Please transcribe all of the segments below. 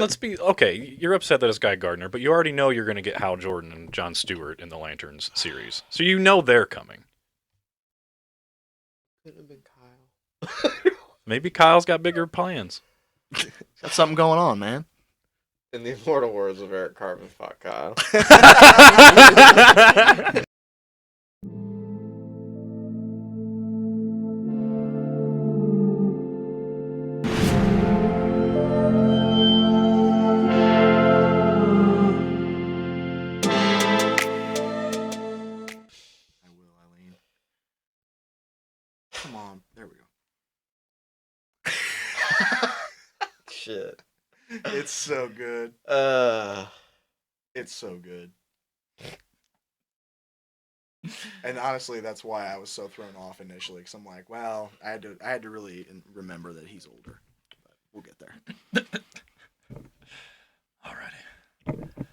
let's be okay. You're upset that it's Guy Gardner, but you already know you're going to get Hal Jordan and Jon Stewart in the Lanterns series, so you know they're coming. Could have been Kyle. Maybe Kyle's got bigger plans. Got something going on, man. In the immortal words of Eric Cartman, fuck Kyle. Come on. There we go. Shit. It's so good. It's so good. And honestly, that's why I was so thrown off initially, because I'm like, well, I had to really remember that he's older. But we'll get there. Alrighty.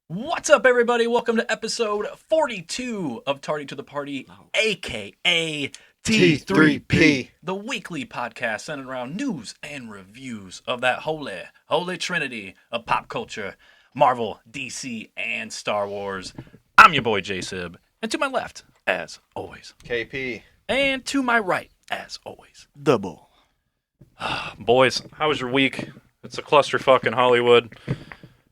What's up, everybody? Welcome to episode 42 of Tardy to the Party, a.k.a. T3P. The weekly podcast centered around news and reviews of that holy trinity of pop culture, Marvel, DC, and Star Wars. I'm your boy, J-Sib, and to my left, as always, KP. and to my right, as always, Double. boys, how was your week? It's a clusterfuck in Hollywood.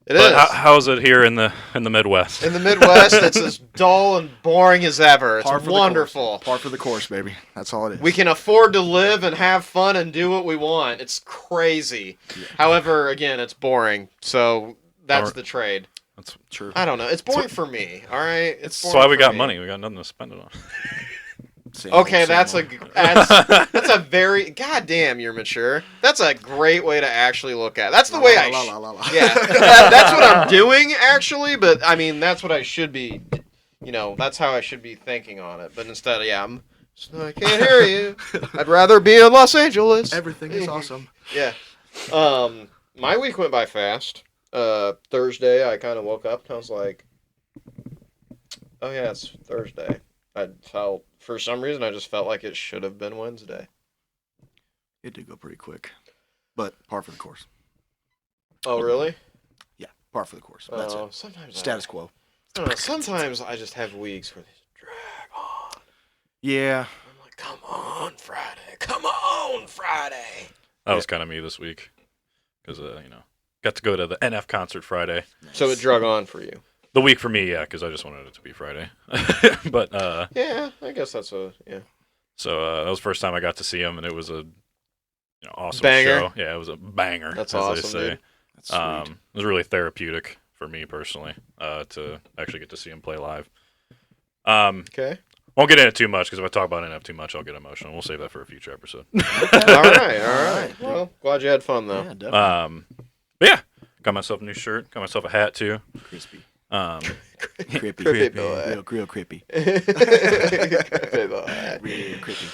It But is. how's it here in the Midwest? In the Midwest, it's as dull and boring as ever. It's wonderful. Par for the course, baby. That's all it is. We can afford to live and have fun and do what we want. It's crazy. Yeah. However, again, it's boring. So that's the trade. That's true. I don't know. It's boring for me. All right. It's That's boring why we for got me. money. We got nothing to spend it on. Same Okay, old, that's same a old. that's a very goddamn. You're mature. That's a great way to actually look at. That's the way I. La, la, la, la. Yeah, that's what I'm doing actually. But I mean, that's what I should be. You know, that's how I should be thinking on it. But instead, yeah, I can't hear you. I'd rather be in Los Angeles. Everything is awesome. Yeah. My week went by fast. Thursday, I kind of woke up and I was like, oh yeah, it's Thursday. I felt, for some reason, I just felt like it should have been Wednesday. It did go pretty quick. But par for the course. Oh, really? Yeah, par for the course. That's it. Sometimes Status quo. I don't know, sometimes I just have weeks where they just drag on. Yeah. I'm like, come on, Friday. Come on, Friday. That was kind of me this week. Because, got to go to the NF concert Friday. So it drug on for you. The week for me, yeah, because I just wanted it to be Friday. But, Yeah, I guess that's yeah. So that was the first time I got to see him, and it was a awesome Banger. show. Yeah, it was a banger, That's as awesome, they say. dude. That's sweet. It was really therapeutic for me personally to actually get to see him play live. Okay. Won't get into it too much, because if I talk about NF too much, I'll get emotional. We'll save that for a future episode. All right. Well, glad you had fun, though. Yeah, definitely. But yeah, got myself a new shirt, got myself a hat too. Crispy. Crispy Crippy. boy. Real crippy. Real crippy.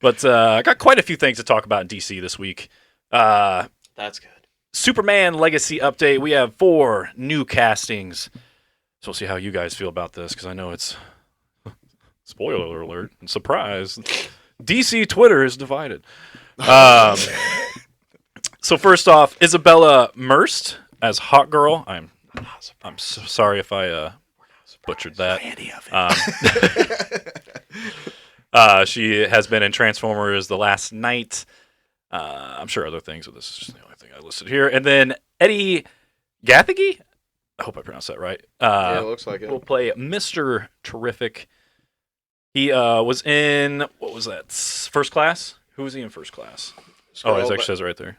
But I got quite a few things to talk about in DC this week. That's good. Superman Legacy update. We have 4 new castings. So we'll see how you guys feel about this, because I know it's spoiler alert and surprise. DC Twitter is divided. So first off, Isabella Merced as Hawk Girl. I'm so sorry if I butchered that. She has been in Transformers: The Last Night. I'm sure other things, but this is just the only thing I listed here. And then Eddie Gathegi, I hope I pronounced that right. Yeah, it looks like it. Will play Mr. Terrific. He was in, what was that? First Class? Who was he in First Class? Oh, it actually says it right there.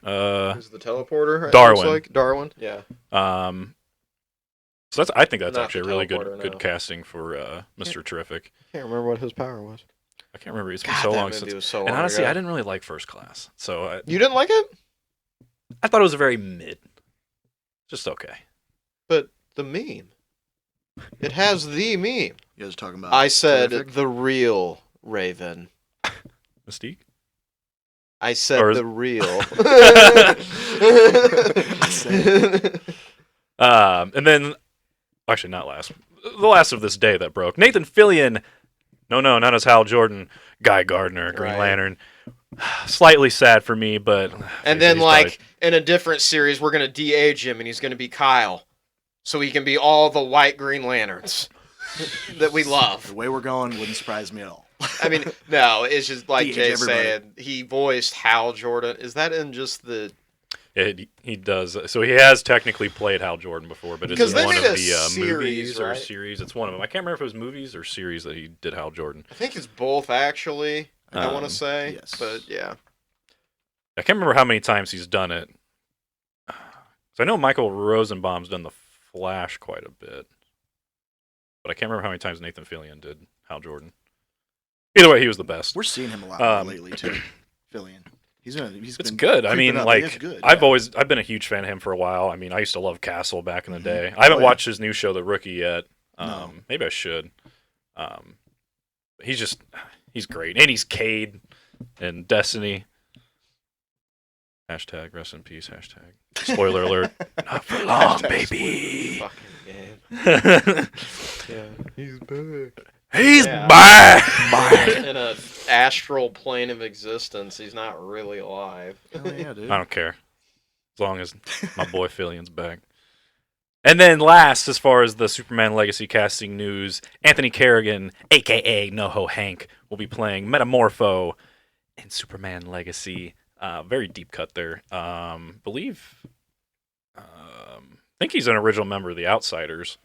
Who's the teleporter? it Darwin. looks like? Darwin. Yeah. So I think that's Not actually the a really teleporter, good no. casting for Mr. Terrific. Can't remember what his power was. I can't remember. It's been God, so that long movie since. was so And long honestly, ago. I didn't really like First Class, so You didn't like it? I thought it was a very mid. Just okay. But the meme. It has the meme. You guys are talking about I said Terrific? the real Raven. Mystique. I said Or is- the real. And then, actually, not last. The last of this day that broke. Nathan Fillion. No, not as Hal Jordan. Guy Gardner, Green Right. Lantern. Slightly sad for me, but And then, he's like, in a different series, we're going to de-age him, and he's going to be Kyle. So he can be all the white Green Lanterns that we love. The way we're going wouldn't surprise me at all. I mean, no, it's just like De-age Jay everybody. said, he voiced Hal Jordan. Is that in just the... he does. So he has technically played Hal Jordan before, but it's Because in they one of made a the movies series, or right? series. It's one of them. I can't remember if it was movies or series that he did Hal Jordan. I think it's both, actually, I want to Um, say. yes. But, yeah. I can't remember how many times he's done it. So I know Michael Rosenbaum's done The Flash quite a bit, but I can't remember how many times Nathan Fillion did Hal Jordan. Either way, he was the best. We're seeing him a lot more Um, lately too. Fillion. He's It's been good. I creeping mean, up. like, He is good, I've yeah. been a huge fan of him for a while. I mean, I used to love Castle back in the Mhm. day. I haven't Oh, yeah. watched his new show, The Rookie, yet. No. Maybe I should. He's great, and he's Cade in Destiny. Hashtag rest in peace. Hashtag spoiler alert. Not for long, baby. Fucking game. He's Yeah, he's back. back. In a astral plane of existence, he's not really alive. Oh yeah, dude. I don't care, as long as my boy Fillion's back. And then last, as far as the Superman Legacy casting news, Anthony Carrigan, a.k.a. NoHo Hank, will be playing Metamorpho in Superman Legacy. Very deep cut there. I think he's an original member of the Outsiders,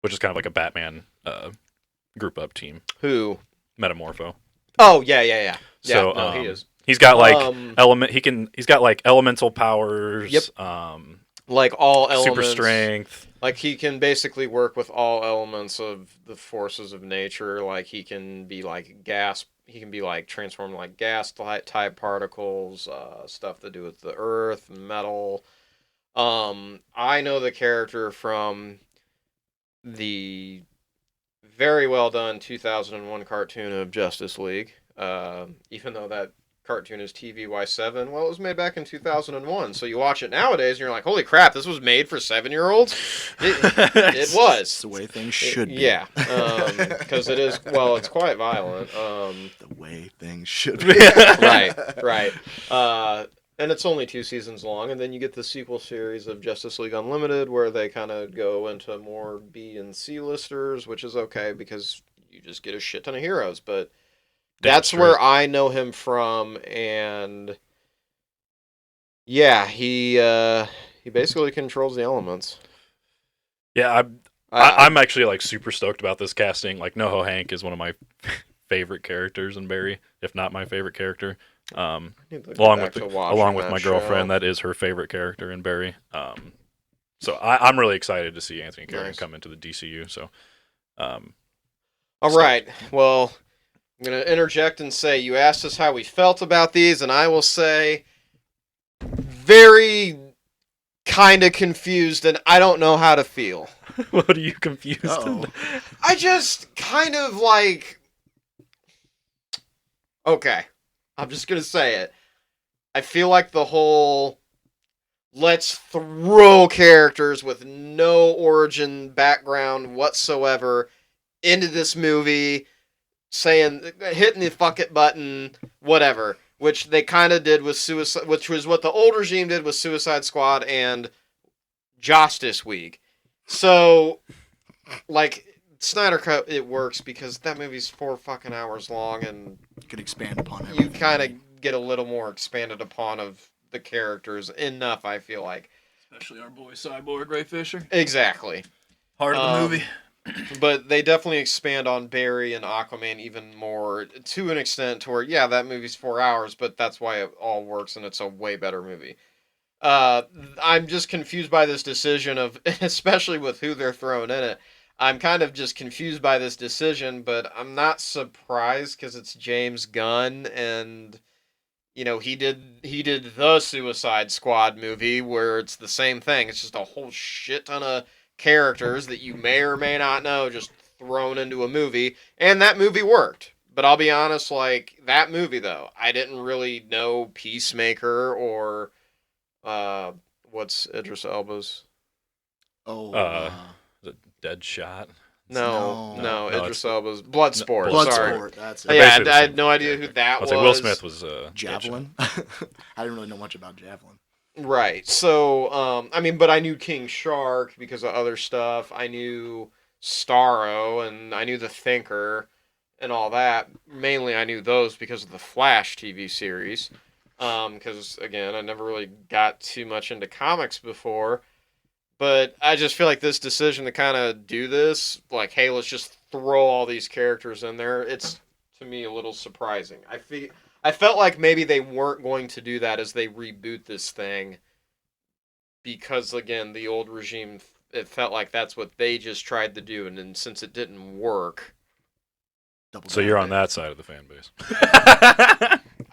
which is kind of like a Batman group up team. Who? Metamorpho. Oh, yeah. So, no, he is. He's got like Um, He's got like elemental powers. Yep. Like all elements. Super strength. Like he can basically work with all elements of the forces of nature. Like he can be like gas. He can be like transformed like gas type particles, stuff to do with the earth, metal. I know the character from the very well done 2001 cartoon of Justice League. Even though that cartoon is TVY7, well, it was made back in 2001. So you watch it nowadays and you're like, holy crap, this was made for 7-year-olds? It was. It's the way things should be. Yeah, because it is, well, it's quite violent. The way things should be. Right. And it's only 2 seasons long, and then you get the sequel series of Justice League Unlimited, where they kind of go into more B and C listers, which is okay because you just get a shit ton of heroes. But that's where I know him from, and yeah, he basically controls the elements. Yeah, I'm actually like super stoked about this casting. Like NoHo Hank is one of my favorite characters in Barry, if not my favorite character. Along with my girlfriend, that is her favorite character in Barry. So I'm really excited to see Anthony Carrigan come into the DCU. So, all right. Well, I'm gonna interject and say you asked us how we felt about these, and I will say very kind of confused, and I don't know how to feel. What are you confused? I just kind of like. Okay, I'm just gonna say it. I feel like the whole let's throw characters with no origin background whatsoever into this movie, saying hitting the fuck it button, whatever, which they kind of did with Suicide, which was what the old regime did with Suicide Squad and Justice League. So, like Snyder Cut, it works because that movie's 4 fucking hours long, and you could expand upon it. You kind of get a little more expanded upon of the characters enough, I feel like. Especially our boy Cyborg Ray Fisher. Exactly. Heart of the movie. But they definitely expand on Barry and Aquaman even more to an extent to where, yeah, that movie's 4 hours, but that's why it all works and it's a way better movie. I'm just confused by this decision of, especially with who they're throwing in it. I'm kind of just confused by this decision, but I'm not surprised because it's James Gunn, and you know he did the Suicide Squad movie where it's the same thing. It's just a whole shit ton of characters that you may or may not know just thrown into a movie, and that movie worked. But I'll be honest, like that movie though, I didn't really know Peacemaker or what's Idris Elba's? The Deadshot. No, No, Idris it's- Elba's Bloodsport. Bloodsport. Sorry. Bloodsport. That's They're it. Yeah, basically the I had same no idea who character. that I was. was like, Will Smith was Javelin. I didn't really know much about Javelin. Right. So, I mean, but I knew King Shark because of other stuff. I knew Starro and I knew The Thinker and all that. Mainly, I knew those because of the Flash TV series. Because, again, I never really got too much into comics before. But I just feel like this decision to kind of do this, like, hey, let's just throw all these characters in there, it's, to me, a little surprising. I felt like maybe they weren't going to do that as they reboot this thing because, again, the old regime, it felt like that's what they just tried to do, and then since it didn't work, So you're on that side of the fan base.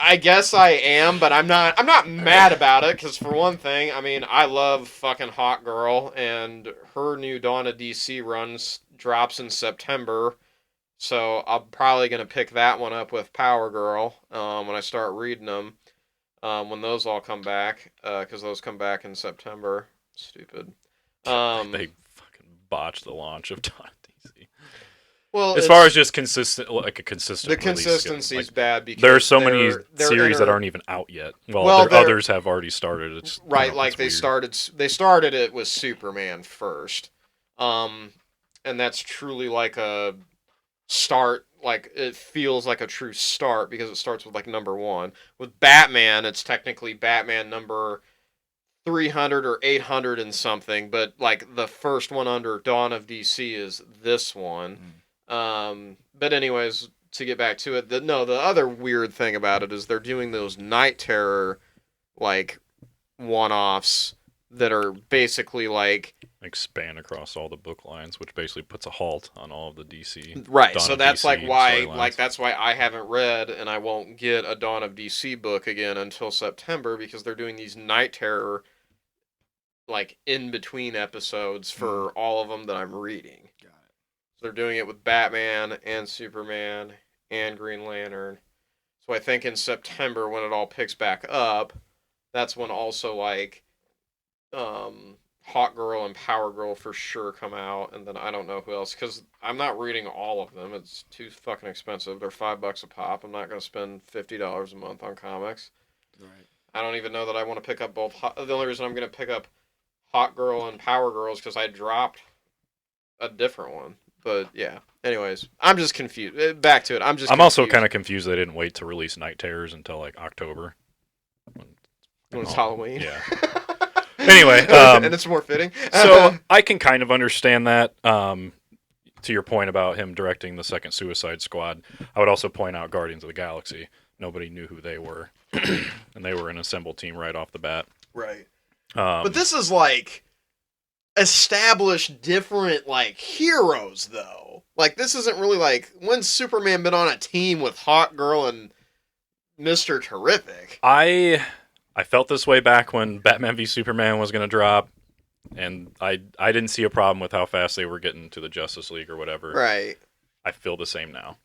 I guess I am, but I'm not mad about it because, for one thing, I mean, I love fucking Hawk Girl, and her new Dawn of DC runs drops in September. So I'm probably going to pick that one up with Power Girl when I start reading them when those all come back because those come back in September. Stupid. They fucking botched the launch of Dawn of DC. Well, As far as just consistent, like a consistent the release consistency goes, is bad because there are so many they're series that aren't even out yet. Well, Well, others have already started. It's right. Like it's they weird. started it with Superman first, and that's truly like a start. Like it feels like a true start because it starts with like number 1. With Batman, it's technically Batman number 300 or 800 and something, but like the first one under Dawn of DC is this one. But anyways, to get back to it, the other weird thing about it is they're doing those Night Terror like one-offs that are basically like Expand across all the book lines, which basically puts a halt on all of the DC. right. Dawn So of that's DC like why storylines. that's why I haven't read and I won't get a Dawn of DC book again until September because they're doing these Night Terror like in between episodes for all of them that I'm reading. Got it. So they're doing it with Batman and Superman and Green Lantern. So I think in September when it all picks back up, that's when also like Hawk Girl and Power Girl for sure come out, and then I don't know who else because I'm not reading all of them. It's too fucking expensive. They're $5 a pop. I'm not gonna spend $50 a month on comics. Right. I don't even know that I want to pick up both. The only reason I'm gonna pick up Hawk Girl and Power Girl is because I dropped a different one. But yeah. Anyways, I'm just confused. Back to it. I'm also kind of confused they didn't wait to release Night Terrors until like October. when it's Halloween. Yeah. Anyway, and it's more fitting. So I can kind of understand that. To your point about him directing the second Suicide Squad, I would also point out Guardians of the Galaxy. Nobody knew who they were, and they were an assembled team right off the bat. Right. But this is like established different like heroes though. Like this isn't really like when's Superman been on a team with Hawk Girl and Mr. Terrific? I felt this way back when Batman v Superman was going to drop, and I didn't see a problem with how fast they were getting to the Justice League or whatever. Right. I feel the same now.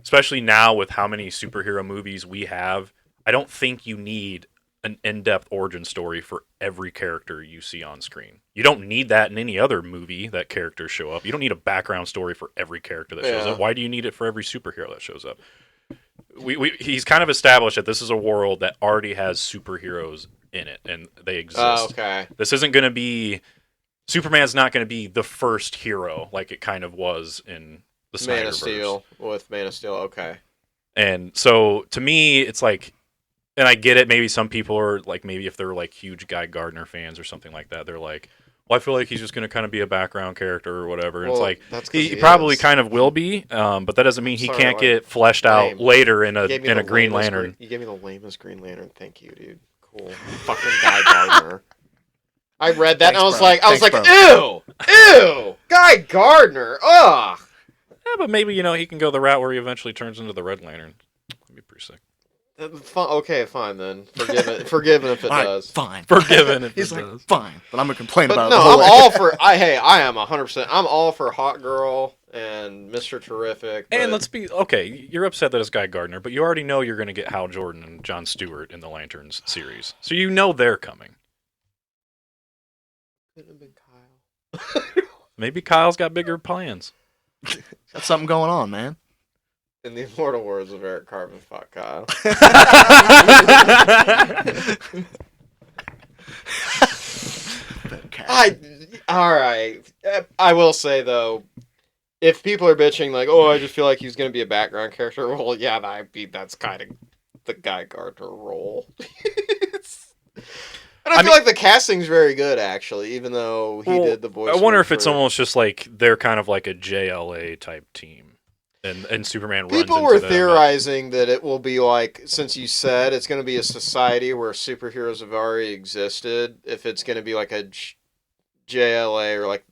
Especially now with how many superhero movies we have, I don't think you need an in-depth origin story for every character you see on screen. You don't need that in any other movie that characters show up. You don't need a background story for every character that shows up. Why do you need it for every superhero that shows up? He's kind of established that this is a world that already has superheroes in it, and they exist. Oh, okay. This isn't going to be... Superman's not going to be the first hero like it kind of was in the Snyderverse. Man of Steel with Man of Steel. Okay. And so to me, it's like, and I get it. Maybe some people are like, maybe if they're like huge Guy Gardner fans or something like that, they're like, well, I feel like he's just going to kind of be a background character or whatever. And Well, it's that's like 'cause he he probably is. kind of will be, but that doesn't mean he Sorry, can't like, get fleshed lame. out later in You gave me a the Green lamest Lantern. You gave me the lamest Green Lantern. Thank you, dude. Cool. Fucking Guy Gardner. I read that and I was Thanks, like, bro. ew, Guy Gardner. Ugh. Yeah, but maybe he can go the route where he eventually turns into the Red Lantern. That'd be pretty sick. Okay, fine then. Forgiven if it All right, does. fine. Forgiven if He's it like, does. fine, but I'm gonna complain But about no, it. the whole I'm way. all for. I am 100%. I'm all for Hot Girl and Mr. Terrific. And but- let's be okay. You're upset that it's Guy Gardner, but you already know you're going to get Hal Jordan and Jon Stewart in the Lanterns series, so you know they're coming. Couldn't have been Kyle. Maybe Kyle's got bigger plans. Got something going on, man. In the immortal words of Eric Cartman, fuck Kyle. Alright. I will say, though, if people are bitching, like, oh, I just feel like he's going to be a background character, well, yeah, that's kind of the Guy Gardner role. And I feel like the casting's very good, actually, even though he did the voice. I wonder if it's almost just like they're kind of like a JLA type team, and Superman runs into them. People were theorizing that it will be like, since you said it's going to be a society where superheroes have already existed, if it's going to be like a JLA or like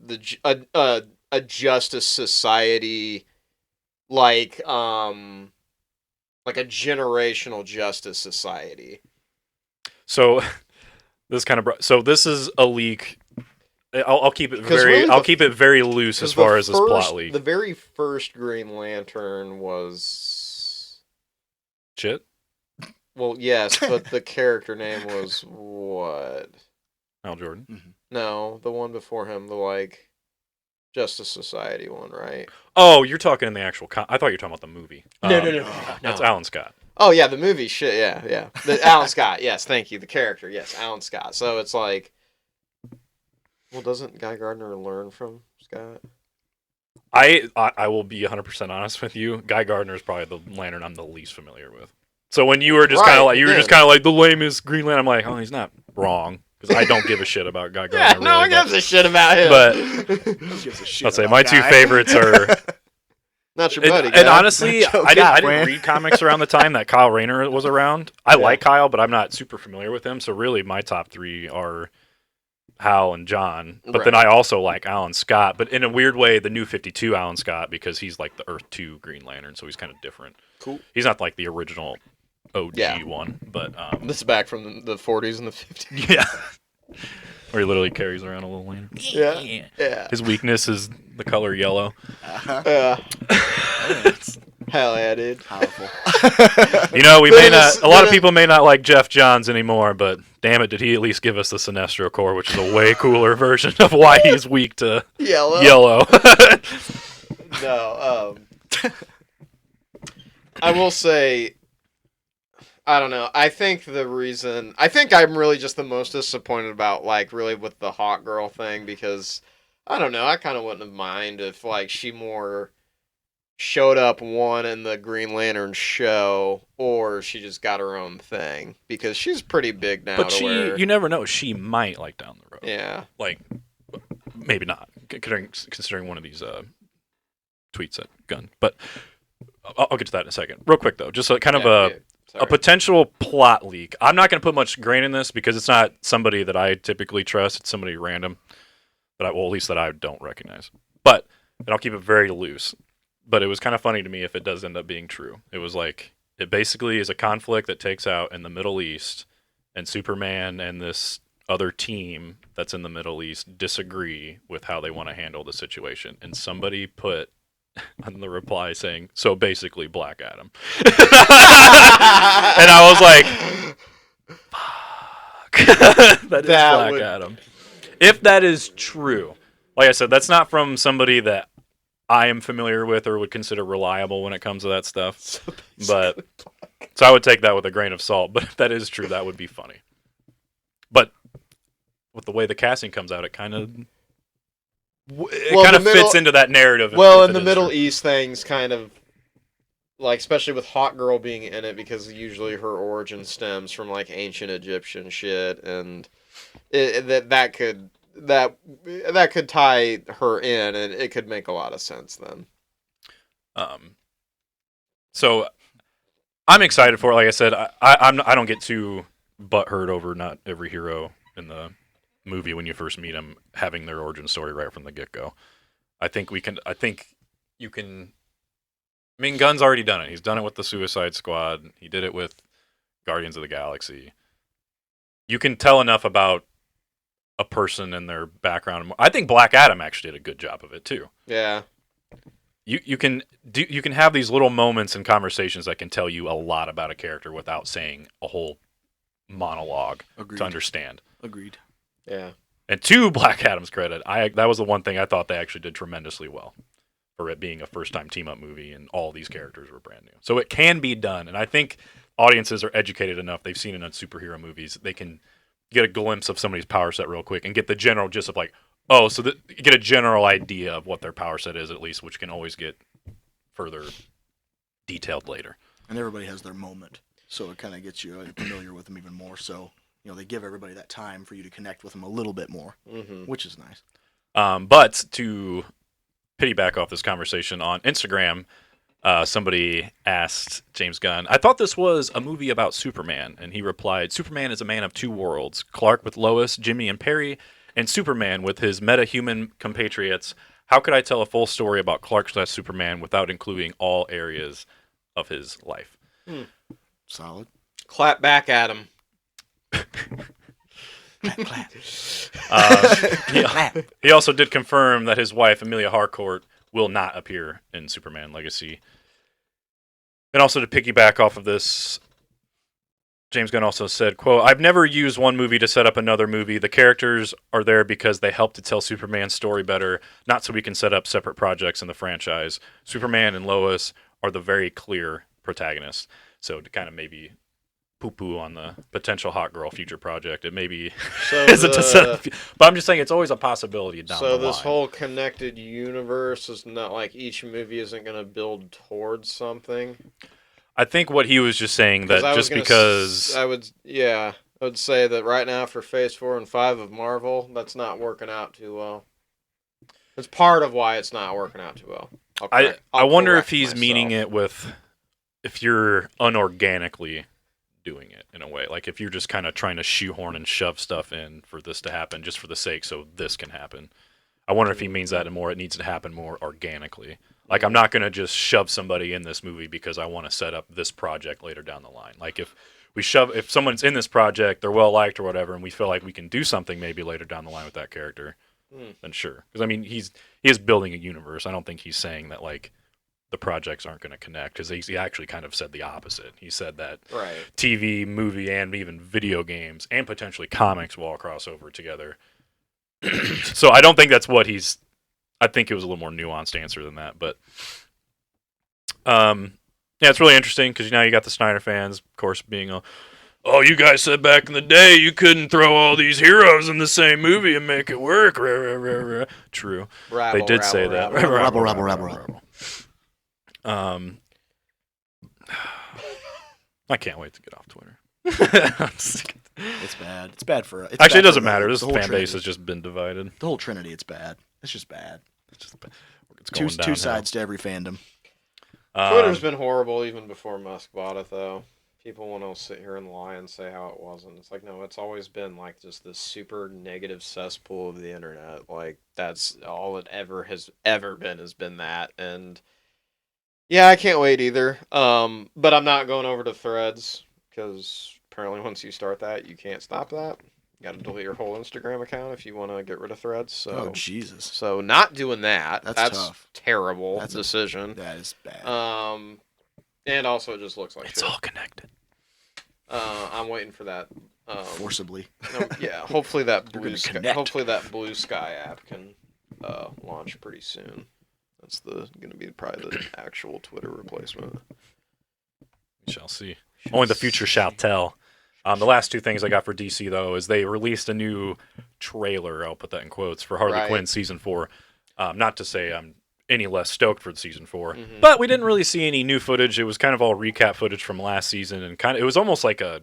a Justice Society, like a generational Justice Society. So. This kind of so this is a leak. I'll keep it keep it very loose as far as this plot leak. The very first Green Lantern was shit. Well, yes, but the character name was what? Hal Jordan. Mm-hmm. No, the one before him, the Justice Society one, right? Oh, you're talking in the actual. I thought you were talking about the movie. No. That's Alan Scott. Oh, yeah, the movie, shit, yeah. Alan Scott, yes, thank you. The character, yes, Alan Scott. So it's like, well, doesn't Guy Gardner learn from Scott? I will be 100% honest with you. Guy Gardner is probably the Lantern I'm the least familiar with. So when you were just kind of like, the lamest Green Lantern, I'm like, oh, he's not wrong. Because I don't give a shit about Guy Gardner. Yeah, no one gives a shit about him. But I'll say my two favorites are... Not your buddy, and honestly, I didn't read comics around the time that Kyle Rayner was around. I like Kyle, but I'm not super familiar with him. So really, my top three are Hal and John. But then I also like Alan Scott. But in a weird way, the New 52 Alan Scott, because he's like the Earth 2 Green Lantern, so he's kind of different. Cool. He's not like the original OG one, but... this is back from the 40s and the 50s. Yeah. Where he literally carries around a little lantern. Yeah. His weakness is the color yellow. Hell yeah, dude. Powerful. You know, a lot of people may not like Jeff Johns anymore, but damn it, did he at least give us the Sinestro Corps, which is a way cooler version of why he's weak to yellow. No, I will say, I don't know. I think I'm really just the most disappointed about, really with the Hawk Girl thing, because, I don't know, I kind of wouldn't have minded if, she more showed up in the Green Lantern show, or she just got her own thing, because she's pretty big now. But you never know, she might, down the road. Yeah. Maybe not, considering one of these tweets at Gunn. But I'll get to that in a second. Real quick, though, just a potential plot leak. I'm not going to put much grain in this because it's not somebody that I typically trust. It's somebody random at least that I don't recognize. And I'll keep it very loose. But it was kind of funny to me if it does end up being true. It was it basically is a conflict that takes out in the Middle East, and Superman and this other team that's in the Middle East disagree with how they want to handle the situation. And somebody put on the reply saying, so basically Black Adam. And I was like, fuck. That is Black Adam. If that is true, like I said, that's not from somebody that I am familiar with or would consider reliable when it comes to that stuff. So I would take that with a grain of salt. But if that is true, that would be funny. But with the way the casting comes out, it kind of... fits into that narrative. Well, in the Middle East things kind of, especially with Hawk Girl being in it, because usually her origin stems from, ancient Egyptian shit, and that could tie her in, and it could make a lot of sense then. So I'm excited for it. Like I said, I don't get too butthurt over not every hero in the movie when you first meet them having their origin story right from the get-go. I think you can. I mean, Gunn's already done it. He's done it with the Suicide Squad. He did it with Guardians of the Galaxy. You can tell enough about a person and their background. I think Black Adam actually did a good job of it too. Yeah. You can have these little moments and conversations that can tell you a lot about a character without saying a whole monologue to understand. Agreed. Yeah. And to Black Adam's credit, that was the one thing I thought they actually did tremendously well for it being a first-time team-up movie, and all these characters were brand new. So it can be done, and I think audiences are educated enough. They've seen it in superhero movies. They can get a glimpse of somebody's power set real quick and get the general gist of like, oh, so get a general idea of what their power set is at least, which can always get further detailed later. And everybody has their moment, so it kind of gets you familiar with them even more. So they give everybody that time for you to connect with them a little bit more, which is nice. But to piggyback off this conversation on Instagram, somebody asked James Gunn, I thought this was a movie about Superman, and he replied, Superman is a man of two worlds, Clark with Lois, Jimmy and Perry, and Superman with his meta-human compatriots. How could I tell a full story about Clark/Superman without including all areas of his life? Solid. Clap back at him. Clap. He also did confirm that his wife, Amelia Harcourt, will not appear in Superman Legacy. And also to piggyback off of this, James Gunn also said, quote, I've never used one movie to set up another movie. The characters are there because they help to tell Superman's story better, not so we can set up separate projects in the franchise. Superman and Lois are the very clear protagonists. So to kind of maybe poo-poo on the potential hot girl future project, it maybe isn't to set up. But I'm just saying it's always a possibility down the line. So this whole connected universe is not like each movie isn't going to build towards something. I think what he was just saying that just because I would say that right now for Phase 4 and 5 of Marvel, that's not working out too well. It's part of why it's not working out too well. I wonder if he's meaning it with if you're unorganically doing it in a way, like if you're just kind of trying to shoehorn and shove stuff in for this to happen just for the sake so this can happen. I wonder if he means that it needs to happen more organically. Like, I'm not going to just shove somebody in this movie because I want to set up this project later down the line. Like, if someone's in this project, they're well liked or whatever, and we feel like we can do something maybe later down the line with that character, then sure. Because I mean, he is building a universe. I don't think he's saying that like the projects aren't going to connect, because he actually kind of said the opposite. He said that TV, movie, and even video games and potentially comics will all cross over together. So I don't think that's what he's. I think it was a little more nuanced answer than that, but yeah, it's really interesting because now you got the Snyder fans, of course, being oh, you guys said back in the day you couldn't throw all these heroes in the same movie and make it work. True, they did say that. Rabble. I can't wait to get off Twitter. It's bad. It's bad for. Actually, it doesn't matter. This fan base has just been divided. The whole Trinity, it's bad. It's just bad. It's going two sides to every fandom. Twitter's been horrible even before Musk bought it, though. People want to sit here and lie and say how it wasn't. It's like, no, it's always been like just this super negative cesspool of the internet. Like, that's all it has been that. And yeah, I can't wait either. But I'm not going over to Threads because apparently once you start that, you can't stop that. You got to delete your whole Instagram account if you want to get rid of Threads. So, oh, Jesus. So not doing that. That's tough. Terrible decision. That is bad. And also it just looks like it's all connected. I'm waiting for that. Forcibly. Yeah, hopefully that Blue Sky app can launch pretty soon. That's going to be probably the actual Twitter replacement. We shall see. Only the future shall tell. The last two things I got for DC, though, is they released a new trailer, I'll put that in quotes, for Harley Quinn Season 4. Not to say I'm any less stoked for Season 4, but we didn't really see any new footage. It was kind of all recap footage from last season, and it was almost like a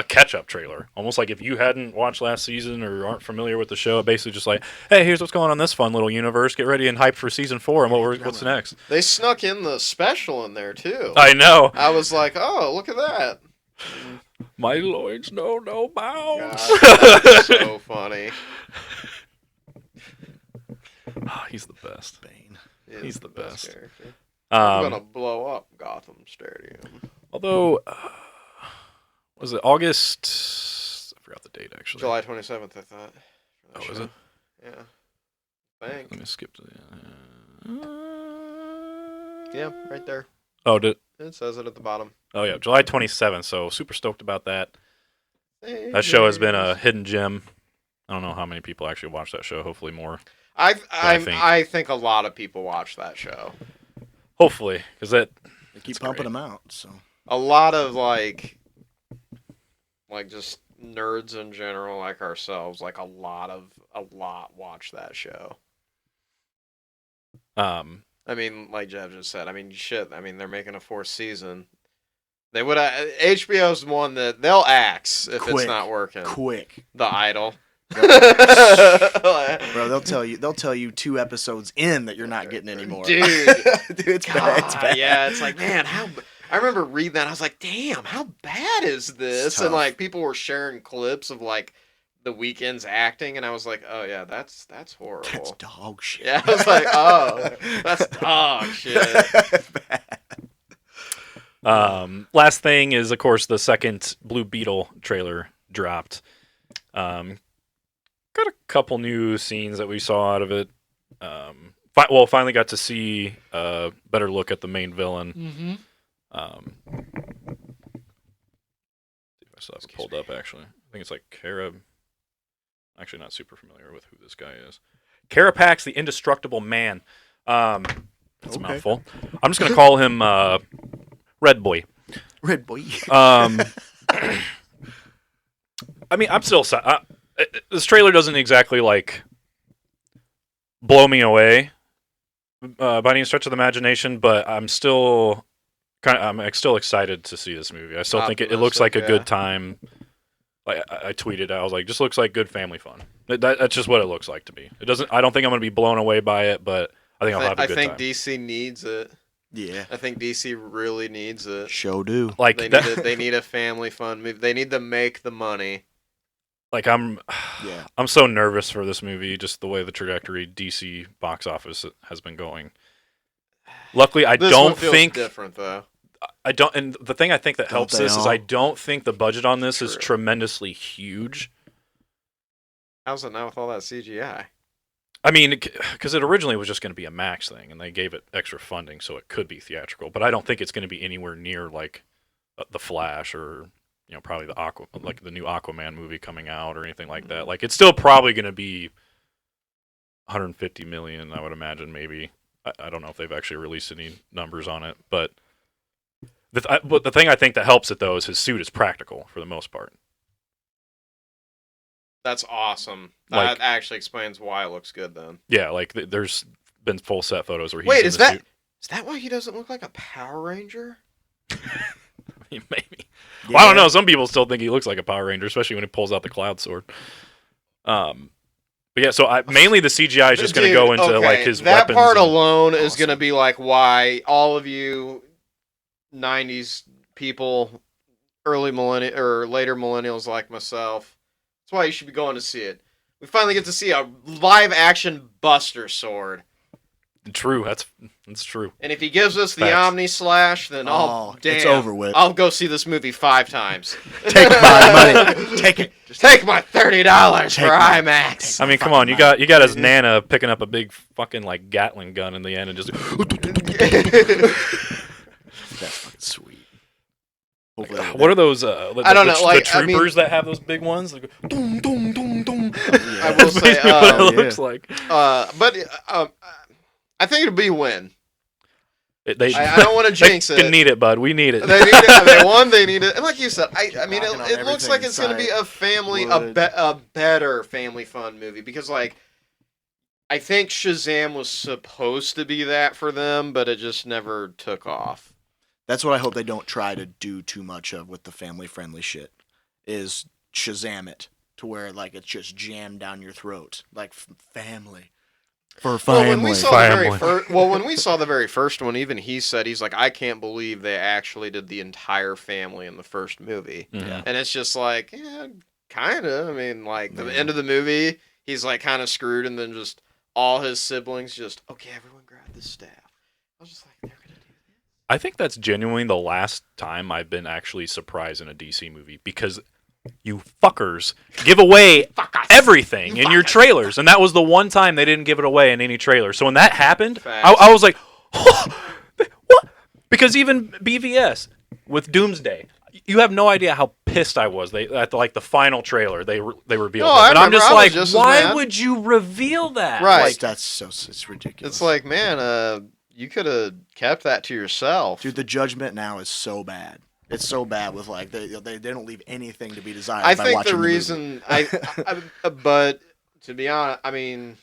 catch-up trailer. Almost like if you hadn't watched last season or aren't familiar with the show, basically just like, hey, here's what's going on in this fun little universe. Get ready and hyped for Season 4 and what's next. They snuck in the special in there, too. I know. I was like, oh, look at that. My Lloyd's know no bounds. God, that's so funny. Oh, he's the best. Bane. He's the best. Character. I'm gonna blow up Gotham Stadium. Although, was it August? I forgot the date actually. July 27th, I thought. Oh, was it? Yeah. Thanks. Let me skip to Yeah, right there. Oh, it says it at the bottom. Oh yeah, July 27th. So super stoked about that. That show has been a hidden gem I don't know how many people actually watch that show. Hopefully more. I think a lot of people watch that show. Hopefully, because They keep pumping them out. So a lot of like just nerds in general, like ourselves, like a lot watch that show. I mean, like Jeff just said, I mean, shit. I mean, they're making a 4th season. They would. HBO's one that they'll axe if it's not working. Quick. The Idol. Bro, they'll tell you 2 episodes in that you're not getting anymore. Dude, it's bad. It's bad. Yeah, it's like, man, I remember reading that. I was like, damn, how bad is this? And like people were sharing clips of like the Weeknd's acting, and I was like, oh yeah, that's horrible. That's dog shit. Yeah, I was like, oh, that's dog shit. Last thing is, of course, the second Blue Beetle trailer dropped. Got a couple new scenes that we saw out of it. Finally got to see a better look at the main villain. Mm-hmm. I still have it pulled up, actually. I think it's like Cara. Actually, not super familiar with who this guy is. Carapax, the Indestructible Man. That's a mouthful. I'm just going to call him Red Boy. Red Boy. I mean, I'm still... this trailer doesn't exactly, like, blow me away by any stretch of the imagination, but I'm still excited to see this movie. I still think it looks like a good time. Like I tweeted, I was like, just looks like good family fun. That's just what it looks like to me. It doesn't. I don't think I'm going to be blown away by it, but I think I'll have a good time. I think DC needs it. Yeah. I think DC really needs it. Show do. Like they need a family fun movie. They need to make the money. Like I'm so nervous for this movie, just the way the trajectory DC box office has been going. Luckily, I this don't one feels think different though. I don't, and the thing I think that helps this is I don't think the budget on this is True. tremendously huge. How's it now with all that CGI? I mean, because it originally was just going to be a Max thing, and they gave it extra funding, so it could be theatrical. But I don't think it's going to be anywhere near like the Flash or probably the new Aquaman movie coming out or anything like that. Like it's still probably going to be 150 million, I would imagine. Maybe I don't know if they've actually released any numbers on it, but. But the thing I think that helps it, though, is his suit is practical for the most part. That's awesome. That actually explains why it looks good, then. Yeah, like there's been full set photos where he's Wait, in the suit. Is that why he doesn't look like a Power Ranger? Maybe. Yeah. Well, I don't know. Some people still think he looks like a Power Ranger, especially when he pulls out the cloud sword. But yeah, so mainly the CGI is just going to go into like his that weapons. That part alone is going to be like why all of you 90s people, early millennial or later millennials like myself. That's why you should be going to see it. We finally get to see a live action Buster Sword. True, that's true. And if he gives us the Omni Slash, then it's over with. I'll go see this movie 5 times. Take my money. Take it. Just take my $30 for IMAX. I mean, come on, you got his Nana picking up a big fucking like Gatling gun in the end and just. That's fucking sweet. What are those? I don't know. Like the troopers that have those big ones. Like, dum, dum, dum, dum. Yeah. I will say, what it looks like. But I think it'll be a win. I don't want to jinx it. They need it, bud. We need it. They need it. They need it. And like you said, I mean, it looks like it's going to be a better family fun movie because, like, I think Shazam was supposed to be that for them, but it just never took off. That's what I hope they don't try to do too much of with the family-friendly shit, is Shazam it to where, like, it's just jammed down your throat. Like, family. For family. Well, when we saw the very first one, even he said, he's like, I can't believe they actually did the entire family in the first movie. Mm-hmm. And it's just like, yeah, kind of. I mean, like, the end of the movie, he's, like, kind of screwed, and then just all his siblings just, okay, everyone grab the staff. I was just like, they're going to do this? I think that's genuinely the last time I've been actually surprised in a DC movie because you fuckers give away everything in your trailers. And that was the one time they didn't give it away in any trailer. So when that happened, I was like, oh, what? Because even BVS with Doomsday, you have no idea how pissed I was. They at like the final trailer, they revealed No, him. I And I'm remember. just I was like, just as why mad. would you reveal that? Right. Like, It's ridiculous. It's like, man, you could have kept that to yourself. dude, the judgment now is so bad. It's so bad with like they don't leave anything to be desired. I by think watching the movie. reason but to be honest, I mean,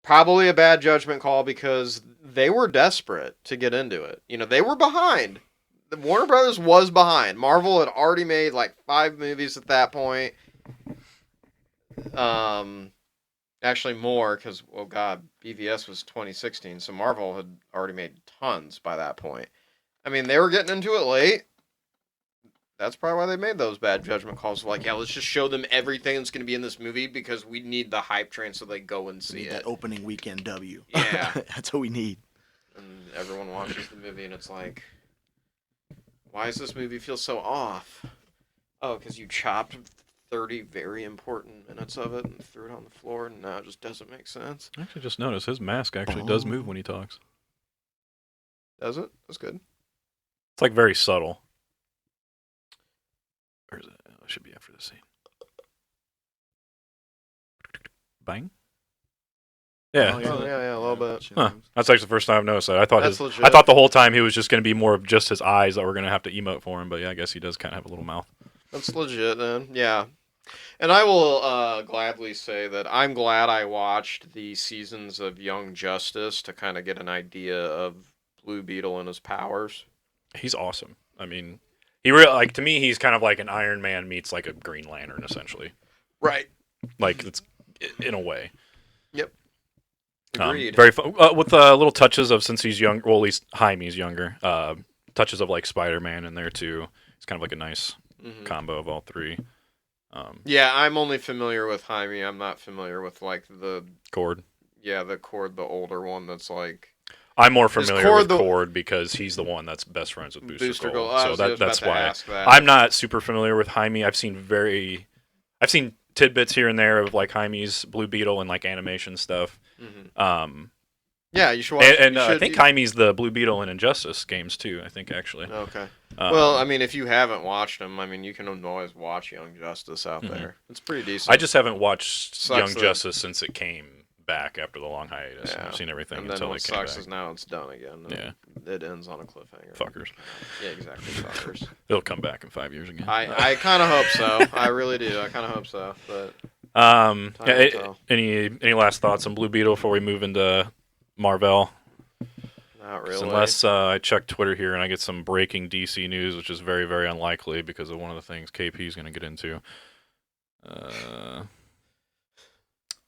probably a bad judgment call because they were desperate to get into it. You know, they were behind. The Warner Brothers was behind. Marvel had already made like 5 movies at that point. Actually more because, oh god, BVS was 2016, so Marvel had already made tons by that point. I mean, they were getting into it late. That's probably why they made those bad judgment calls. Like, yeah, let's just show them everything that's going to be in this movie because we need the hype train so they go and see it. That opening weekend W. Yeah. That's what we need. And everyone watches the movie and it's like, why does this movie feel so off? Oh, because you chopped 30 very important minutes of it and threw it on the floor and now it just doesn't make sense. I actually just noticed his mask actually does move when he talks. Does it? That's good. It's like very subtle. Where is it? It should be after the scene. Bang. Yeah. Oh, yeah, a little bit. Huh. That's actually the first time I've noticed that. I thought That's legit. I thought the whole time he was just going to be more of just his eyes that were going to have to emote for him. But yeah, I guess he does kind of have a little mouth. That's legit then. Yeah. And I will gladly say that I'm glad I watched the seasons of Young Justice to kind of get an idea of Blue Beetle and his powers. He's awesome. I mean, he really like to me. He's kind of like an Iron Man meets like a Green Lantern, essentially. Right. Like it's in a way. Yep. Agreed. Very fun with little touches of since he's young. Well, at least Jaime's younger. Touches of like Spider-Man in there too. It's kind of like a nice combo of all three. Yeah, I'm only familiar with Jaime. I'm not familiar with like the Cord. Yeah, the Cord, the older one that's like. I'm more familiar with the- Cord because he's the one that's best friends with Booster Gold. Oh, I So was that's about to why ask that. I'm not super familiar with Jaime. I've seen tidbits here and there of like Jaime's Blue Beetle and like animation stuff. Yeah, you should watch. And you I should- think Jaime's the Blue Beetle in Injustice games too. I think actually. Okay. Well, I mean, if you haven't watched them, I mean, you can always watch Young Justice out there. It's pretty decent. I just haven't watched Sucks Young that- Justice since it came back after the long hiatus. Yeah. I've seen everything And then until what it came sucks back. is now it's done again. Yeah. It ends on a cliffhanger. Fuckers. Yeah, exactly. Fuckers. It'll come back in 5 years again. I kind of hope so. I really do. I kind of hope so. But Yeah, will tell. any last thoughts on Blue Beetle before we move into Marvel? not 'Cause really. unless I check Twitter here and I get some breaking DC news, which is very, very unlikely because of one of the things KP is going to get into.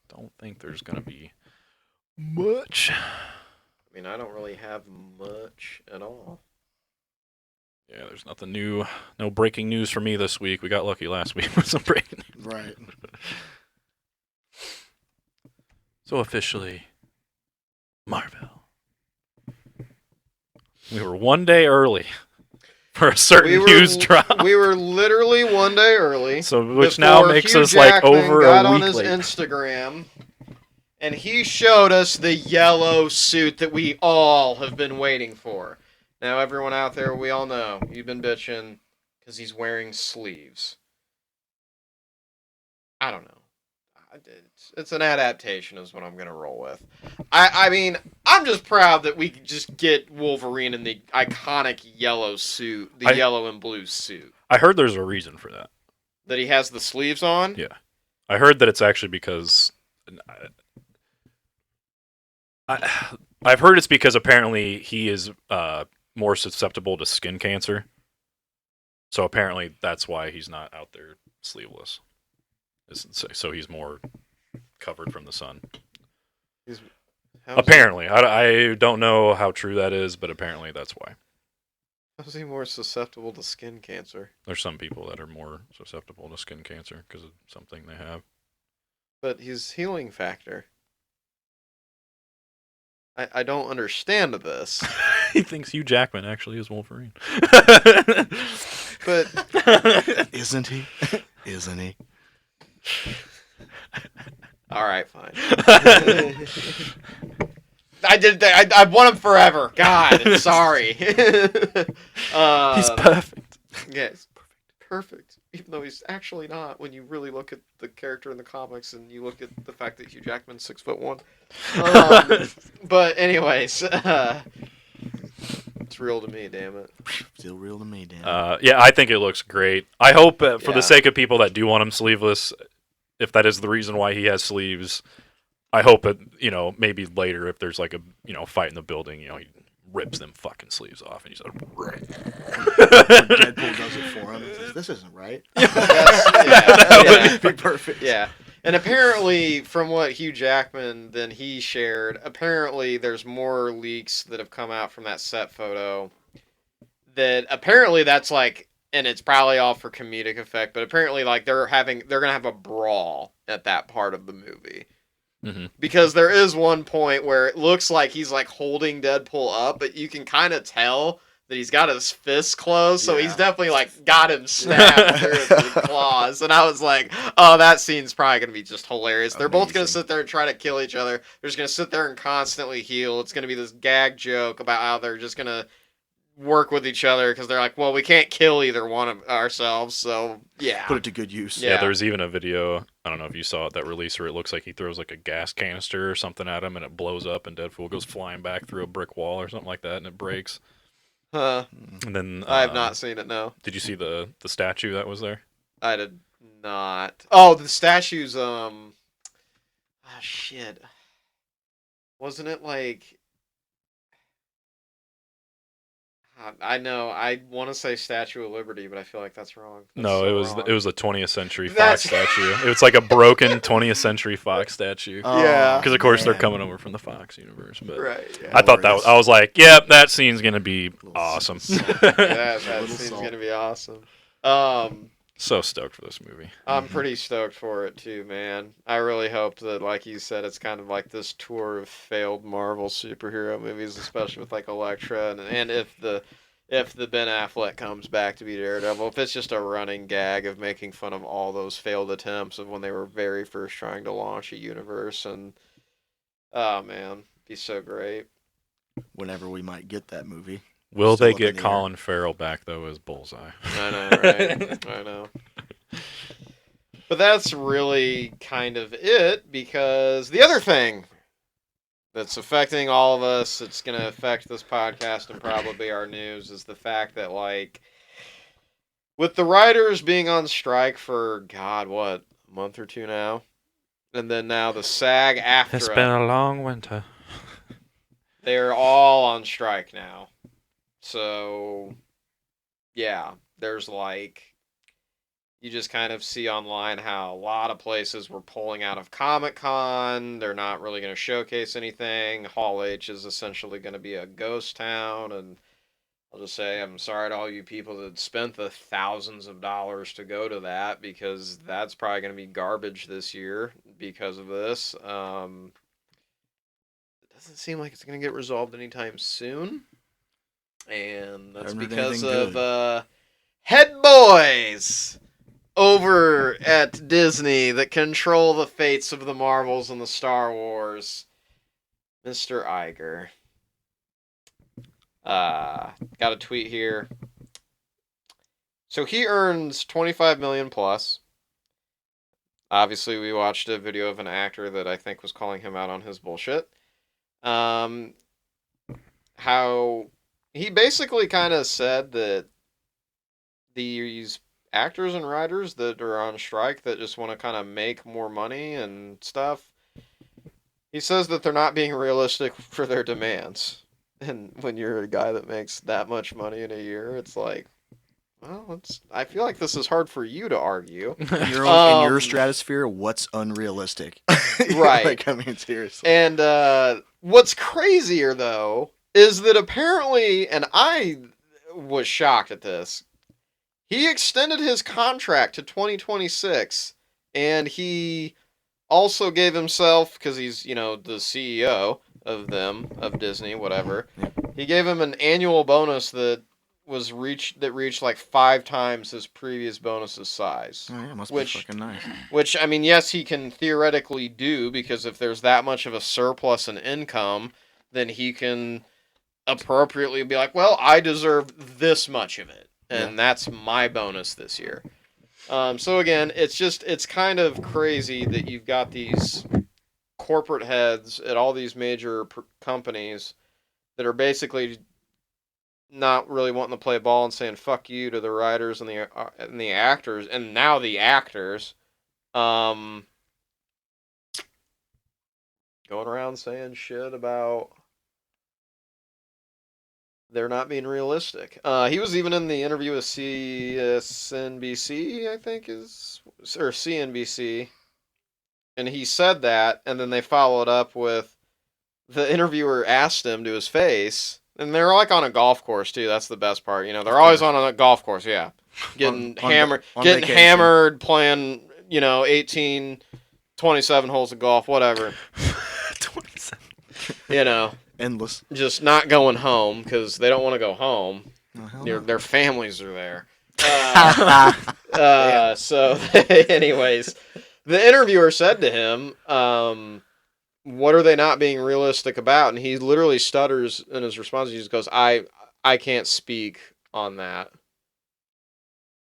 Don't think there's going to be much. I mean, I don't really have much at all. Yeah, there's nothing new. No breaking news for me this week. We got lucky last week with some breaking news. Right. So officially, Marvel. We were one day early for a certain news drop. We were literally one day early. So, which now makes us like over got a on week his late. Instagram, and he showed us the yellow suit that we all have been waiting for. Now, everyone out there, we all know you've been bitching because he's wearing sleeves. I don't know. It's an adaptation is what I'm going to roll with. I mean, I'm just proud that we could just get Wolverine in the iconic yellow suit, the yellow and blue suit. I heard there's a reason for that. That he has the sleeves on? Yeah. I heard that it's actually because... I've heard it's because apparently he is more susceptible to skin cancer. So apparently that's why he's not out there sleeveless. So he's more covered from the sun. Apparently. I don't know how true that is, but apparently that's why. How's he more susceptible to skin cancer? There's some people that are more susceptible to skin cancer because of something they have. But his healing factor. I don't understand this. He thinks Hugh Jackman actually is Wolverine. But Isn't he? Isn't he? all right, fine. I want him forever. God, sorry. He's perfect. Yes, perfect. Even though he's actually not, when you really look at the character in the comics and you look at the fact that Hugh Jackman's 6'1". But anyways, it's real to me, damn it. Still real to me, Dan. Yeah, I think it looks great. I hope, for Yeah. the sake of people that do want him sleeveless, if that is the reason why he has sleeves, I hope it, maybe later if there's like a, fight in the building, he rips them fucking sleeves off and he's like, Deadpool does it for him. He says, this isn't right. That would be perfect. Yeah. And apparently, from what Hugh Jackman then he shared, apparently there's more leaks that have come out from that set photo. That apparently that's like, and it's probably all for comedic effect, but apparently like they're gonna have a brawl at that part of the movie. Mm-hmm. Because there is one point where it looks like he's like holding Deadpool up, but you can kind of tell that he's got his fists closed, so he's definitely like got him stabbed through the claws. And I was like, oh, that scene's probably gonna be just hilarious. They're both gonna sit there and try to kill each other. They're just gonna sit there and constantly heal. It's gonna be this gag joke about how they're just gonna work with each other because they're like, well, we can't kill either one of ourselves, so yeah. Put it to good use. Yeah, there's even a video, I don't know if you saw it, that release where it looks like he throws like a gas canister or something at him and it blows up and Deadpool goes flying back through a brick wall or something like that and it breaks. Huh. And then I have not seen it, no. Did you see the statue that was there? I did not. Oh, the statue's, shit. Wasn't it like... I know. I want to say Statue of Liberty, but I feel like that's wrong. No, it was a 20th Century Fox statue. It was like a broken 20th Century Fox statue. Yeah. Because of course they're coming over from the Fox universe. But right. Yeah. I thought I was like, yep, that scene's gonna be awesome. That scene's gonna be awesome. So stoked for this movie. I'm pretty stoked for it too, man. I really hope that, like you said, it's kind of like this tour of failed Marvel superhero movies, especially with like Elektra, and if the Ben Affleck comes back to be Daredevil, if it's just a running gag of making fun of all those failed attempts of when they were very first trying to launch a universe, and oh man, it'd be so great. Whenever we might get that movie. Will Still they up in get the Colin Farrell back though as Bullseye? I know, right? I know. But that's really kind of it, because the other thing that's affecting all of us, it's going to affect this podcast and probably our news, is the fact that, like, with the writers being on strike for, God, what, a month or two now? And then now the SAG-AFTRA. It's been a long winter. They're all on strike now. So, yeah, there's like, you just kind of see online how a lot of places were pulling out of Comic-Con. They're not really going to showcase anything. Hall H is essentially going to be a ghost town. And I'll just say I'm sorry to all you people that spent the thousands of dollars to go to that, because that's probably going to be garbage this year because of this. It doesn't seem like it's going to get resolved anytime soon. And that's because of head boys over at Disney that control the fates of the Marvels and the Star Wars. Mr. Iger. Got a tweet here. So he earns $25 million plus. Obviously, we watched a video of an actor that I think was calling him out on his bullshit. How he basically kind of said that these actors and writers that are on strike that just want to kind of make more money and stuff, he says that they're not being realistic for their demands. And when you're a guy that makes that much money in a year, it's like, well, I feel like this is hard for you to argue. In your stratosphere, what's unrealistic? Right. Like, I mean, seriously. And what's crazier, though, is that apparently, and I was shocked at this, he extended his contract to 2026, and he also gave himself, because he's, the CEO of Disney, whatever, he gave him an annual bonus that reached like 5 times his previous bonus's size. Oh, yeah, must be fucking nice. Which, I mean, yes, he can theoretically do, because if there's that much of a surplus in income, then he can appropriately be like, well, I deserve this much of it. and that's my bonus this year. So again, it's kind of crazy that you've got these corporate heads at all these major companies that are basically not really wanting to play ball and saying fuck you to the writers and the actors, and now the actors, going around saying shit about they're not being realistic. He was even in the interview with CNBC, I think or CNBC, and he said that, and then they followed up with the interviewer asked him to his face, and they're like on a golf course too. That's the best part, they're always on a golf course, yeah, getting hammered, playing, 18, 27 holes of golf, whatever. 27. Endless. Just not going home because they don't want to go home. Oh, Their families are there. So, anyways, the interviewer said to him, what are they not being realistic about? And he literally stutters in his response. He just goes, I can't speak on that.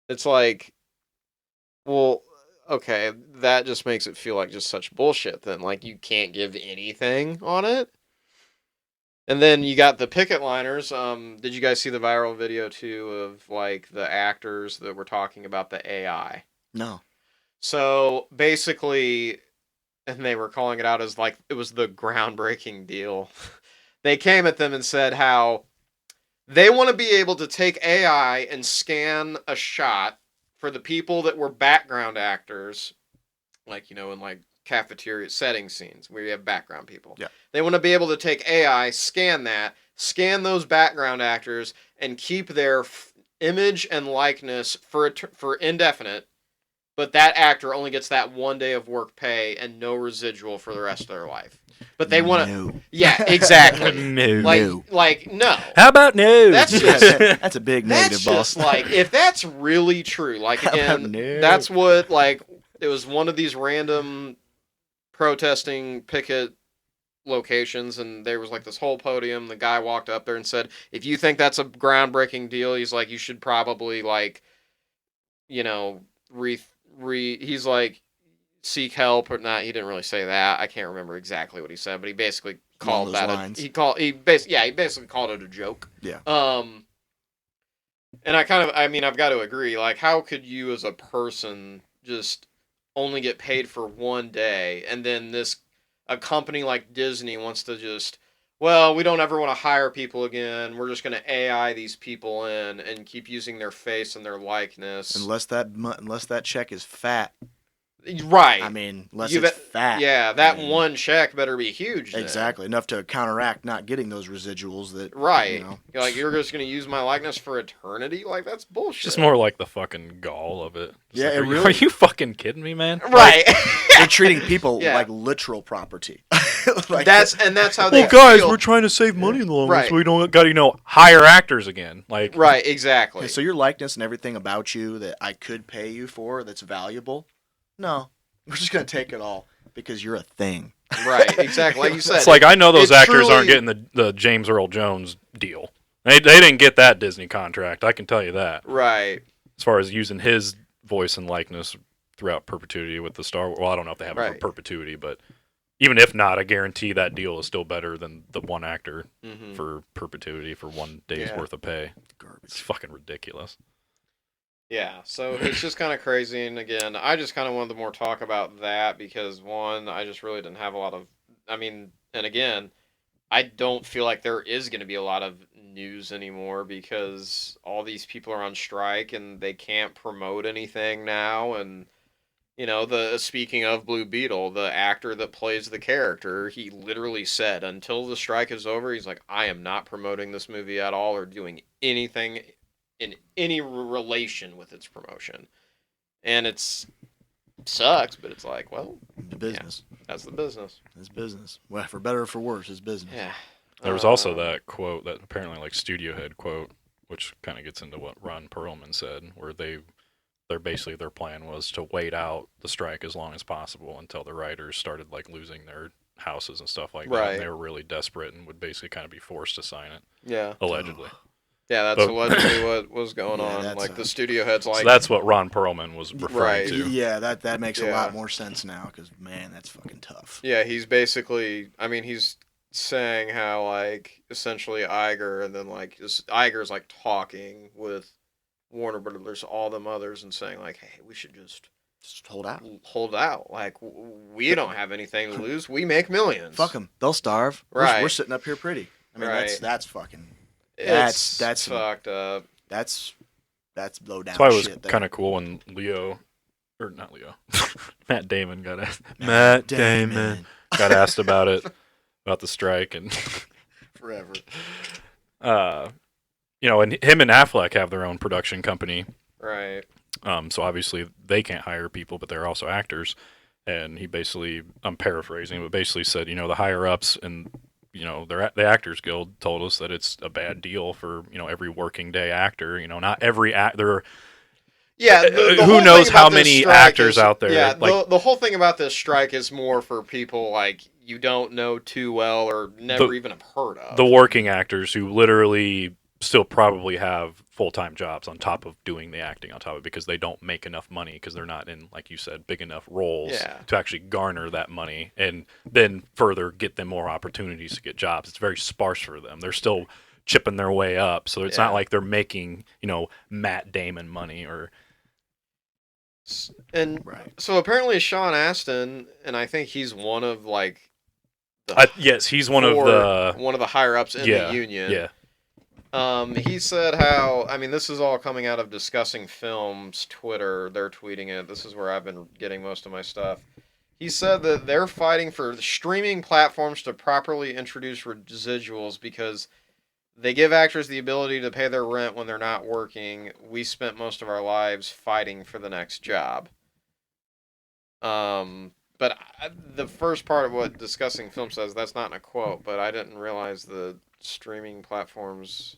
It's like, well, okay, that just makes it feel like just such bullshit then. Like, you can't give anything on it? And then you got the picket liners. Did you guys see the viral video too of like the actors that were talking about the AI? No. So basically, and they were calling it out as like it was the groundbreaking deal. They came at them and said how they want to be able to take AI and scan a shot for the people that were background actors, like, in like cafeteria setting scenes where you have background people. Yeah. They want to be able to take AI, scan those background actors, and keep their image and likeness for indefinite, but that actor only gets that 1 day of work pay and no residual for the rest of their life. But they want to... No. Yeah, exactly. No. Like, no. How about no? That's just... That's a big negative, That's just, boss. like, if that's really true, like, again, No. that's what, like, it was one of these random protesting picket locations, and there was like this whole podium. The guy walked up there and said, if you think that's a groundbreaking deal, he's like, you should probably like, he's like, seek help or not. He didn't really say that. I can't remember exactly what he said, but he basically called that he basically called it a joke. Yeah. And I've got to agree, like, how could you as a person just only get paid for 1 day, and then a company like Disney wants to just, well, we don't ever want to hire people again. We're just going to AI these people in and keep using their face and their likeness. Unless that check is fat. Right. I mean, unless it's fat. Yeah, that one check better be huge. Then. Exactly. Enough to counteract not getting those residuals that... Right. You're like, you're just going to use my likeness for eternity? Like, that's bullshit. Just more like the fucking gall of it. Yeah, like, it really... Are you fucking kidding me, man? Right. They're treating people like literal property. Like, that's how they guys, we're trying to save money in the long run, so we don't got to, hire actors again. Like, right, exactly. Okay, so your likeness and everything about you that I could pay you for that's valuable, no. We're just going to take it all because you're a thing. Right, exactly. Like you said. It's like, I know those actors aren't getting the James Earl Jones deal. They didn't get that Disney contract, I can tell you that. Right. As far as using his voice and likeness throughout perpetuity with the Star Wars. Well, I don't know if they have it for perpetuity, but even if not, I guarantee that deal is still better than the one actor for perpetuity for 1 day's worth of pay. Garbage. It's fucking ridiculous. Yeah, so it's just kind of crazy, and again, I just kind of wanted to more talk about that because, one, I just really didn't have a lot of, and again, I don't feel like there is going to be a lot of news anymore because all these people are on strike and they can't promote anything now, and, speaking of Blue Beetle, the actor that plays the character, he literally said, until the strike is over, he's like, I am not promoting this movie at all or doing anything in any relation with its promotion. And sucks, but it's like, well, the business. Yeah, that's the business. It's business. Well, for better or for worse, it's business. Yeah. There was also that quote, that apparently like studio head quote, which kind of gets into what Ron Perlman said, where their plan was to wait out the strike as long as possible until the writers started like losing their houses and stuff like that. And they were really desperate and would basically kind of be forced to sign it. Yeah. Allegedly. Yeah, that's But- allegedly what was going Yeah, on. that's Like a- the studio heads, like So that's what Ron Perlman was referring Right. to. Yeah, that makes a Yeah. lot more sense now because man, that's fucking tough. yeah, he's basically. I mean, he's saying how like essentially Iger, and then like Iger's like talking with Warner Brothers, all them others, and saying like, hey, we should just Just hold out. hold out. Like we don't have anything to lose. We make millions. Fuck them. They'll starve. Right. We're sitting up here pretty. I mean, Right. that's fucking. It's That's fucked up. That's low down That's why it was shit. there. kind of cool when not Leo, Matt Damon got asked about it, about the strike, and Forever. and him and Affleck have their own production company. Right. So obviously they can't hire people, but they're also actors. And he basically, I'm paraphrasing, but basically said, the higher ups and the Actors Guild told us that it's a bad deal for every working day actor. Not every actor. Yeah, the who whole knows thing how about this many strike actors is- out there, Yeah, like- the whole thing about this strike is more for people like you don't know too well or never even have heard of. The working actors who literally still probably have full-time jobs on top of doing the acting on top of it because they don't make enough money because they're not in, like you said, big enough roles Yeah. to actually garner that money and then further get them more opportunities to get jobs. It's very sparse for them. They're still chipping their way up, so it's Yeah. not like they're making, Matt Damon money or And Right. so apparently Sean Astin, and I think he's one of like the yes, he's one of the higher ups in yeah, the union. yeah. He said how, I mean, this is all coming out of Discussing Films Twitter. They're tweeting it. This is where I've been getting most of my stuff. He said that they're fighting for streaming platforms to properly introduce residuals because they give actors the ability to pay their rent when they're not working. We spent most of our lives fighting for the next job. The first part of what Discussing Film says, that's not in a quote, but I didn't realize the streaming platforms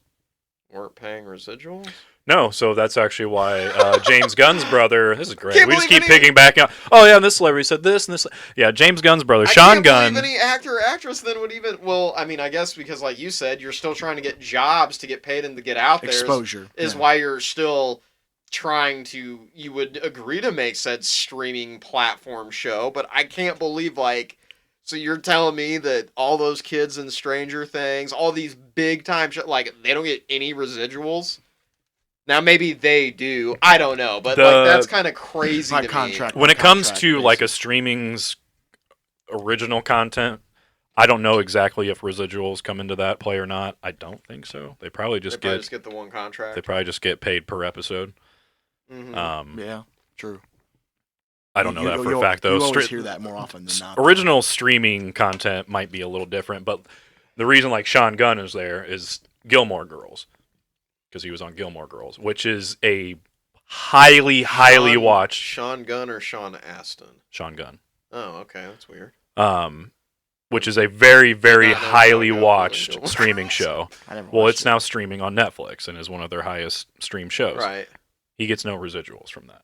weren't paying residuals. No, so that's actually why James Gunn's brother. This is great. Can't We just believe keep any- picking back out. Oh yeah, and this celebrity said this and this. Yeah, James Gunn's brother, Sean I can't Gunn. believe any actor or actress then would even. Well, I mean, I guess because, like you said, you're still trying to get jobs to get paid and to get out there. Exposure Is yeah. why you're still trying to. You would agree to make said streaming platform show, but I can't believe like. So you're telling me that all those kids in Stranger Things, all these big time like they don't get any residuals? Now maybe they do. I don't know, but like that's kind of crazy My to contract. When it comes contract to like a basis. streaming's original content, I don't know exactly if residuals come into that play or not. I don't think so. They probably me. just They probably get just get the one contract. they probably just get paid per episode. Mhm. Yeah, true. I don't know that for a fact though. You always Stra- hear that more often than not. Original streaming content might be a little different, but the reason like Sean Gunn is there is Gilmore Girls, because he was on Gilmore Girls, which is a highly watched Sean Gunn or Sean Astin? Sean Gunn, Oh, okay, that's weird. which is a very Did not know highly Sean Gunn was watched in Gilmore streaming Girls. show. I never Well, watched it's it. now streaming on Netflix and is one of their highest streamed shows. Right, He gets no residuals from that.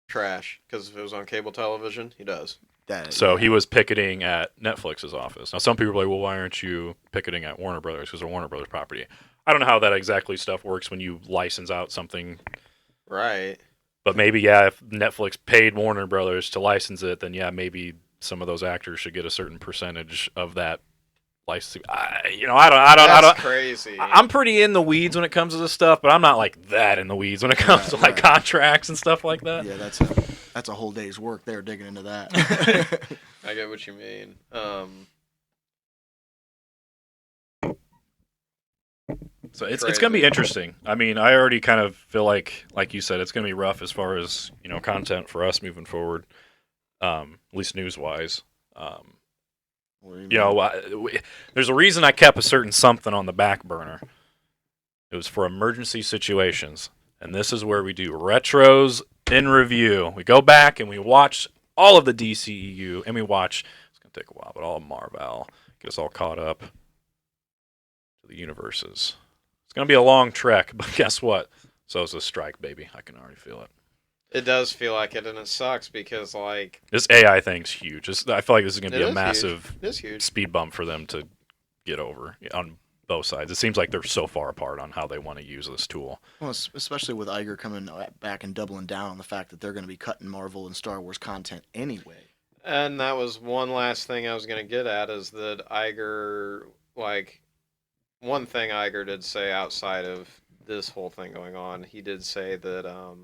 trash. Because if it was on cable television, he does. That, So yeah. he was picketing at Netflix's office. Now, some people are like, well, why aren't you picketing at Warner Brothers? Because they're Warner Brothers property. I don't know how that exactly stuff works when you license out something. Right. But maybe, yeah, if Netflix paid Warner Brothers to license it, then, yeah, maybe some of those actors should get a certain percentage of that licensing. I don't. Crazy. I'm pretty in the weeds when it comes to this stuff, but I'm not like that in the weeds when it comes to like contracts and stuff like that. Yeah, that's a whole day's work there digging into that. I get what you mean. So it's Crazy. going to be interesting. I mean, I already kind of feel like you said, it's going to be rough as far as, content for us moving forward, at least news-wise. There's a reason I kept a certain something on the back burner. It was for emergency situations. And this is where we do retros in review. We go back and we watch all of the DCEU, and we watch, it's going to take a while, but all of Marvel, get us all caught up to the universes. It's going to be a long trek, but guess what? So is this strike, baby. I can already feel it. It does feel like it, and it sucks because, like... This AI thing's huge. I feel like this is going to It be a is massive huge. It is huge. speed bump for them to get over on both sides. It seems like they're so far apart on how they want to use this tool. Well, especially with Iger coming back and doubling down on the fact that they're going to be cutting Marvel and Star Wars content anyway. And that was one last thing I was going to get at is that Iger, like, one thing Iger did say outside of this whole thing going on, he did say that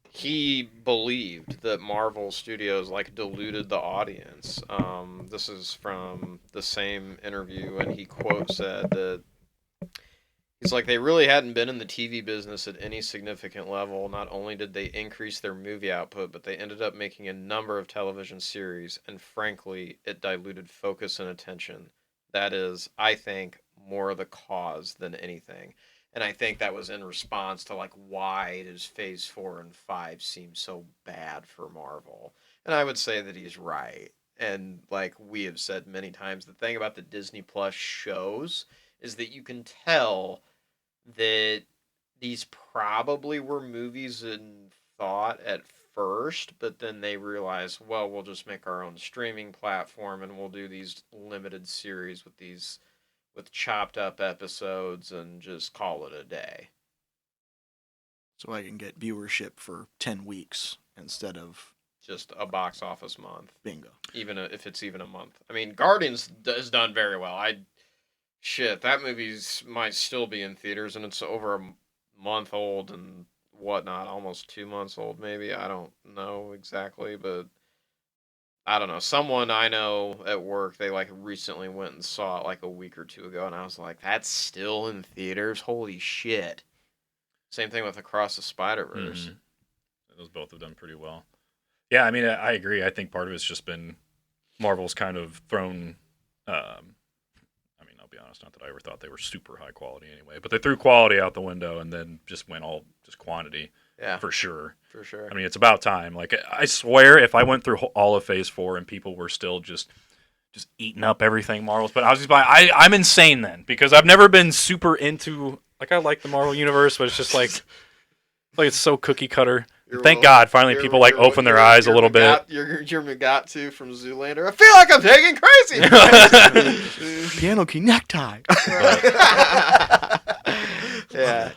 he believed that Marvel Studios like diluted the audience. This is from the same interview, and he quote said that he's like, they really hadn't been in the TV business at any significant level. Not only did they increase their movie output, but they ended up making a number of television series, and frankly, it diluted focus and attention. That is, I think, more the cause than anything. And I think that was in response to, like, why does Phase 4 and 5 seem so bad for Marvel? And I would say that he's right. And, like we have said many times, the thing about the Disney Plus shows is that you can tell that these probably were movies in thought at first, but then they realized, well, we'll just make our own streaming platform and we'll do these limited series with chopped up episodes and just call it a day. So I can get viewership for 10 weeks instead of just a box office month. Bingo. Even if it's even a month. I mean, Guardians has done very well. That movie's might still be in theaters, and it's over a month old and whatnot, almost 2 months old maybe. I don't know exactly, but I don't know. Someone I know at work, they like recently went and saw it like a week or two ago, and I was like, that's still in theaters? Holy shit. Same thing with Across the Spider-Verse. Mm-hmm. Those both have done pretty well. Yeah, I mean, I agree. I think part of it's just been Marvel's kind of thrown, I mean, I'll be honest, not that I ever thought they were super high quality anyway, but they threw quality out the window and then just went all just quantity. Yeah. For sure. For sure. I mean, it's about time. Like, I swear, if I went through all of Phase 4 and people were still just eating up everything Marvel's, but I was just I'm insane then, because I've never been super into, like, I like the Marvel Universe, but it's just like it's so cookie cutter. Thank God, finally people like open their eyes a little bit. You're Megatu from Zoolander. I feel like I'm taking crazy. Piano key necktie. Yeah.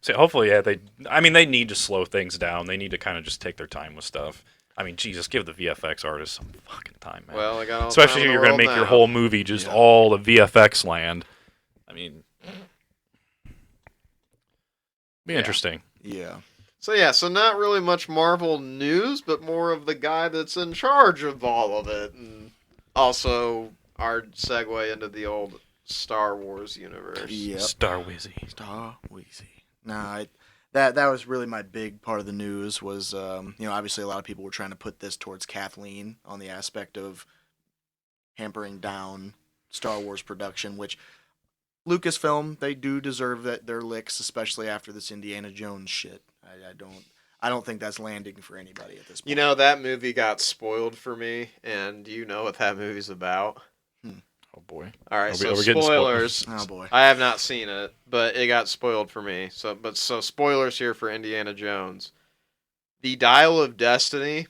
So hopefully, yeah, they need to slow things down. They need to kind of just take their time with stuff. I mean, Jesus, give the VFX artists some fucking time, man. Well, I got all especially if you're going to make your whole movie just all the VFX land. I mean, be interesting. Yeah. So not really much Marvel news, but more of the guy that's in charge of all of it, and also our segue into the old Star Wars universe. Yep. Star Wizzy. Nah, that was really my big part of the news was, obviously a lot of people were trying to put this towards Kathleen on the aspect of hampering down Star Wars production, which Lucasfilm, they do deserve their licks, especially after this Indiana Jones shit. I don't think that's landing for anybody at this point. You know, that movie got spoiled for me, and do you know what that movie's about? Oh boy! All right, are we spoilers. Oh boy! I have not seen it, but it got spoiled for me. So spoilers here for Indiana Jones. The Dial of Destiny.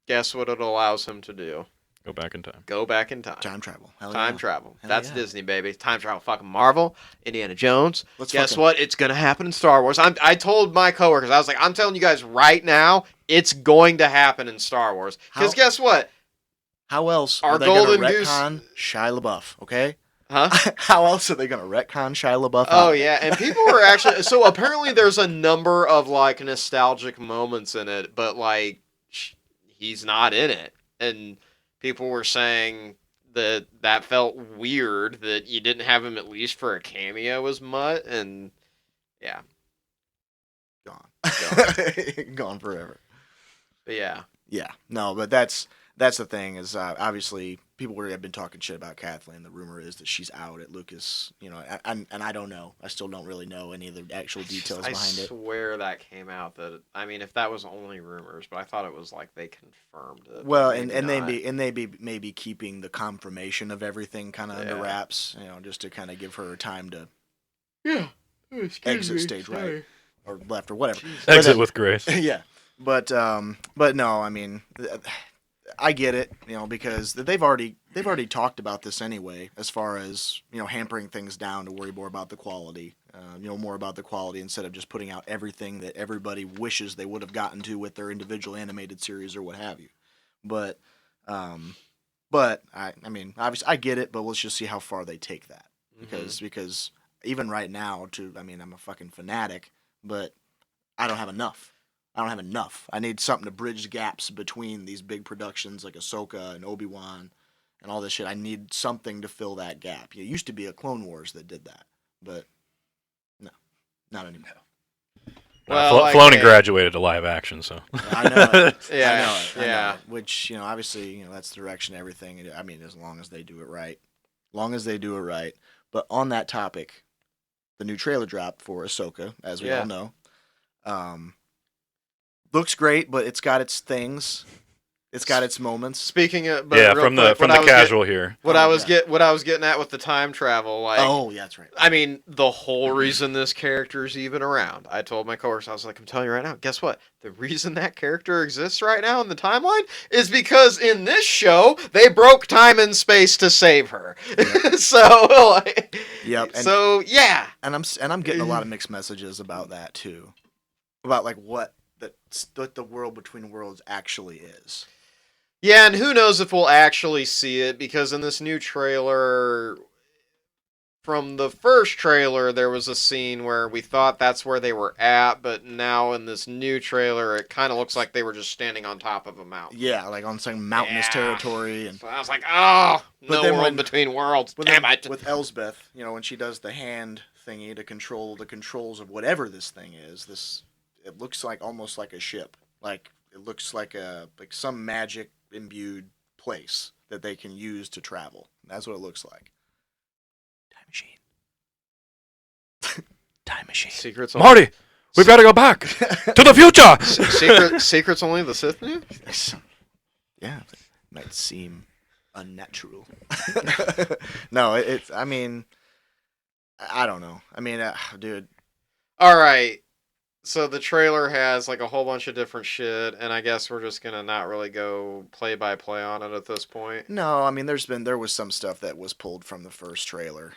Guess what it allows him to do? Go back in time. Go back in time. Time travel. Time travel. Hell That's yeah. Disney, baby. Time travel. Fucking Marvel. Indiana Jones. Guess fucking- what? It's gonna happen in Star Wars. I told my coworkers. I was like, I'm telling you guys right now, it's going to happen in Star Wars. Because guess what? How else Our are they going to Golden Goose- retcon Shia LaBeouf? Okay. Huh? How else are they going to retcon Shia LaBeouf? Oh out? yeah, and people were actually so apparently there's a number of like nostalgic moments in it, but like he's not in it, and people were saying that felt weird that you didn't have him at least for a cameo as Mutt, and yeah, Gone. Gone forever. but yeah. Yeah. No, but that's the thing is obviously people have been talking shit about Kathleen. The rumor is that she's out at Lucas, and I don't know. I still don't really know any of the actual details behind it. I swear that came out that I mean if that was only rumors, but I thought it was like they confirmed it. Well, maybe and not. they be maybe keeping the confirmation of everything kind of under wraps, just to kind of give her time to exit stage right or left or whatever. Exit with grace. Yeah, but no, I mean, I get it, because they've already talked about this anyway, as far as hampering things down to worry more about the quality, more about the quality instead of just putting out everything that everybody wishes they would have gotten to with their individual animated series or what have you. But I mean, obviously I get it, but let's just see how far they take that, because even right now, I'm a fucking fanatic, but I don't have enough. I need something to bridge gaps between these big productions like Ahsoka and Obi-Wan and all this shit. I need something to fill that gap. It used to be a Clone Wars that did that, but no, not anymore. Well, Filoni graduated to live action, so. I know it. Yeah, I know it. Which, obviously, that's the direction of everything. I mean, as long as they do it right. But on that topic, the new trailer dropped for Ahsoka, as we all know. Looks great, but it's got its things. It's got its moments. Speaking of, from the casual here. What I was getting at with the time travel, like, oh yeah, that's right. I mean, the whole reason this character's even around. I told my coworkers, I was like, I'm telling you right now. Guess what? The reason that character exists right now in the timeline is because in this show they broke time and space to save her. Yep. So, yep. So yeah. And I'm getting a lot of mixed messages about that too, about like what the world between worlds actually is. Yeah, and who knows if we'll actually see it, because in this new trailer, from the first trailer, there was a scene where we thought that's where they were at, but now in this new trailer, it kind of looks like they were just standing on top of a mountain. Yeah, like on some mountainous territory. And so I was like, oh, no world between worlds. Damn it. With Elsbeth, when she does the hand thingy to control the controls of whatever this thing is, it looks like almost like a ship. Like, it looks like some magic imbued place that they can use to travel. That's what it looks like. Time machine. Time machine. Secrets. Marty, we've got to go back to the future. Secrets only the Sith knew? Yeah, it might seem unnatural. No, it's. I mean, I don't know. I mean, dude. All right. So the trailer has like a whole bunch of different shit, and I guess we're just gonna not really go play by play on it at this point. No, I mean there was some stuff that was pulled from the first trailer.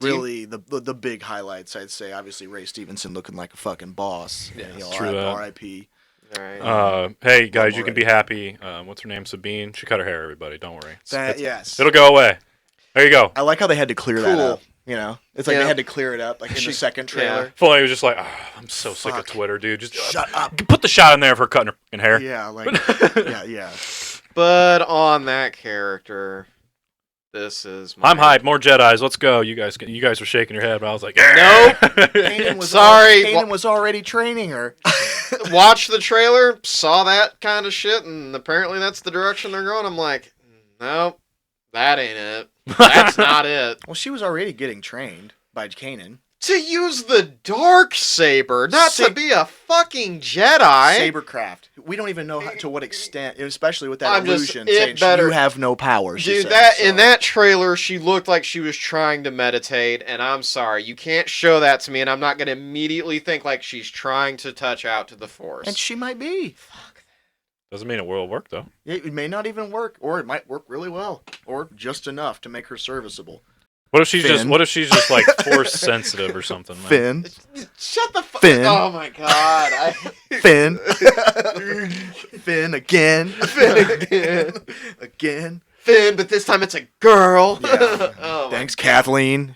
Really, the big highlights, I'd say, obviously Ray Stevenson looking like a fucking boss. Yeah, true. R.I.P. All right. Hey guys, you can be happy. What's her name? Sabine. She cut her hair. Everybody, don't worry. Yes. It'll go away. There you go. I like how they had to clear that up. It's like they had to clear it up, like in the second trailer. Filoni was just like, I'm so sick of Twitter, dude. Just shut up. Put the shot in there for cutting her hair. Yeah, like, yeah. But on that character, this is. I'm hyped. More Jedis. Let's go. You guys were shaking your head, but I was like, nope. Kanan was already training her. Watched the trailer, saw that kind of shit, and apparently that's the direction they're going. I'm like, nope, that ain't it. That's not it. Well, she was already getting trained by Kanan. To use the dark saber, not to be a fucking Jedi. Sabercraft. We don't even know to what extent, especially with that illusion saying you have no power. Dude, in that trailer, she looked like she was trying to meditate, and I'm sorry, you can't show that to me, and I'm not going to immediately think like she's trying to touch out to the Force. And she might be. Doesn't mean it will work, though. It may not even work, or it might work really well, or just enough to make her serviceable. What if she's just like Force sensitive or something? Finn. Shut the fuck. Finn. Oh my god. Finn. Finn again. Finn again. Again. Finn, but this time it's a girl. Yeah. Thanks, Kathleen.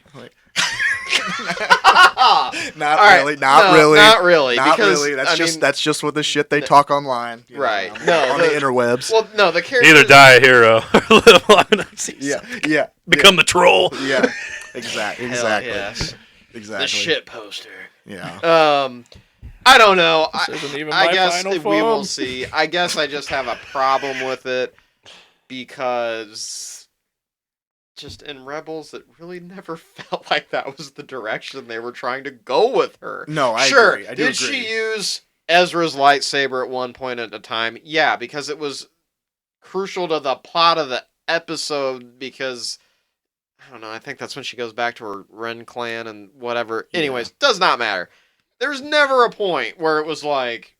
Not really. Not really. That's just what the shit they talk online. Right. On the interwebs. Well, no, the character. Either die a hero or live long enough to see Yeah. become the troll. Yeah. Exactly. Yes. Exactly. The shit poster. Yeah. I don't know. I guess we will see. I guess I just have a problem with it because just in Rebels, it really never felt like that was the direction they were trying to go with her. No, I agree. I do Did she use Ezra's lightsaber at one point at a time? Yeah, because it was crucial to the plot of the episode because, I don't know, I think that's when she goes back to her Ren clan and whatever. Yeah. Anyways, does not matter. There's never a point where it was like,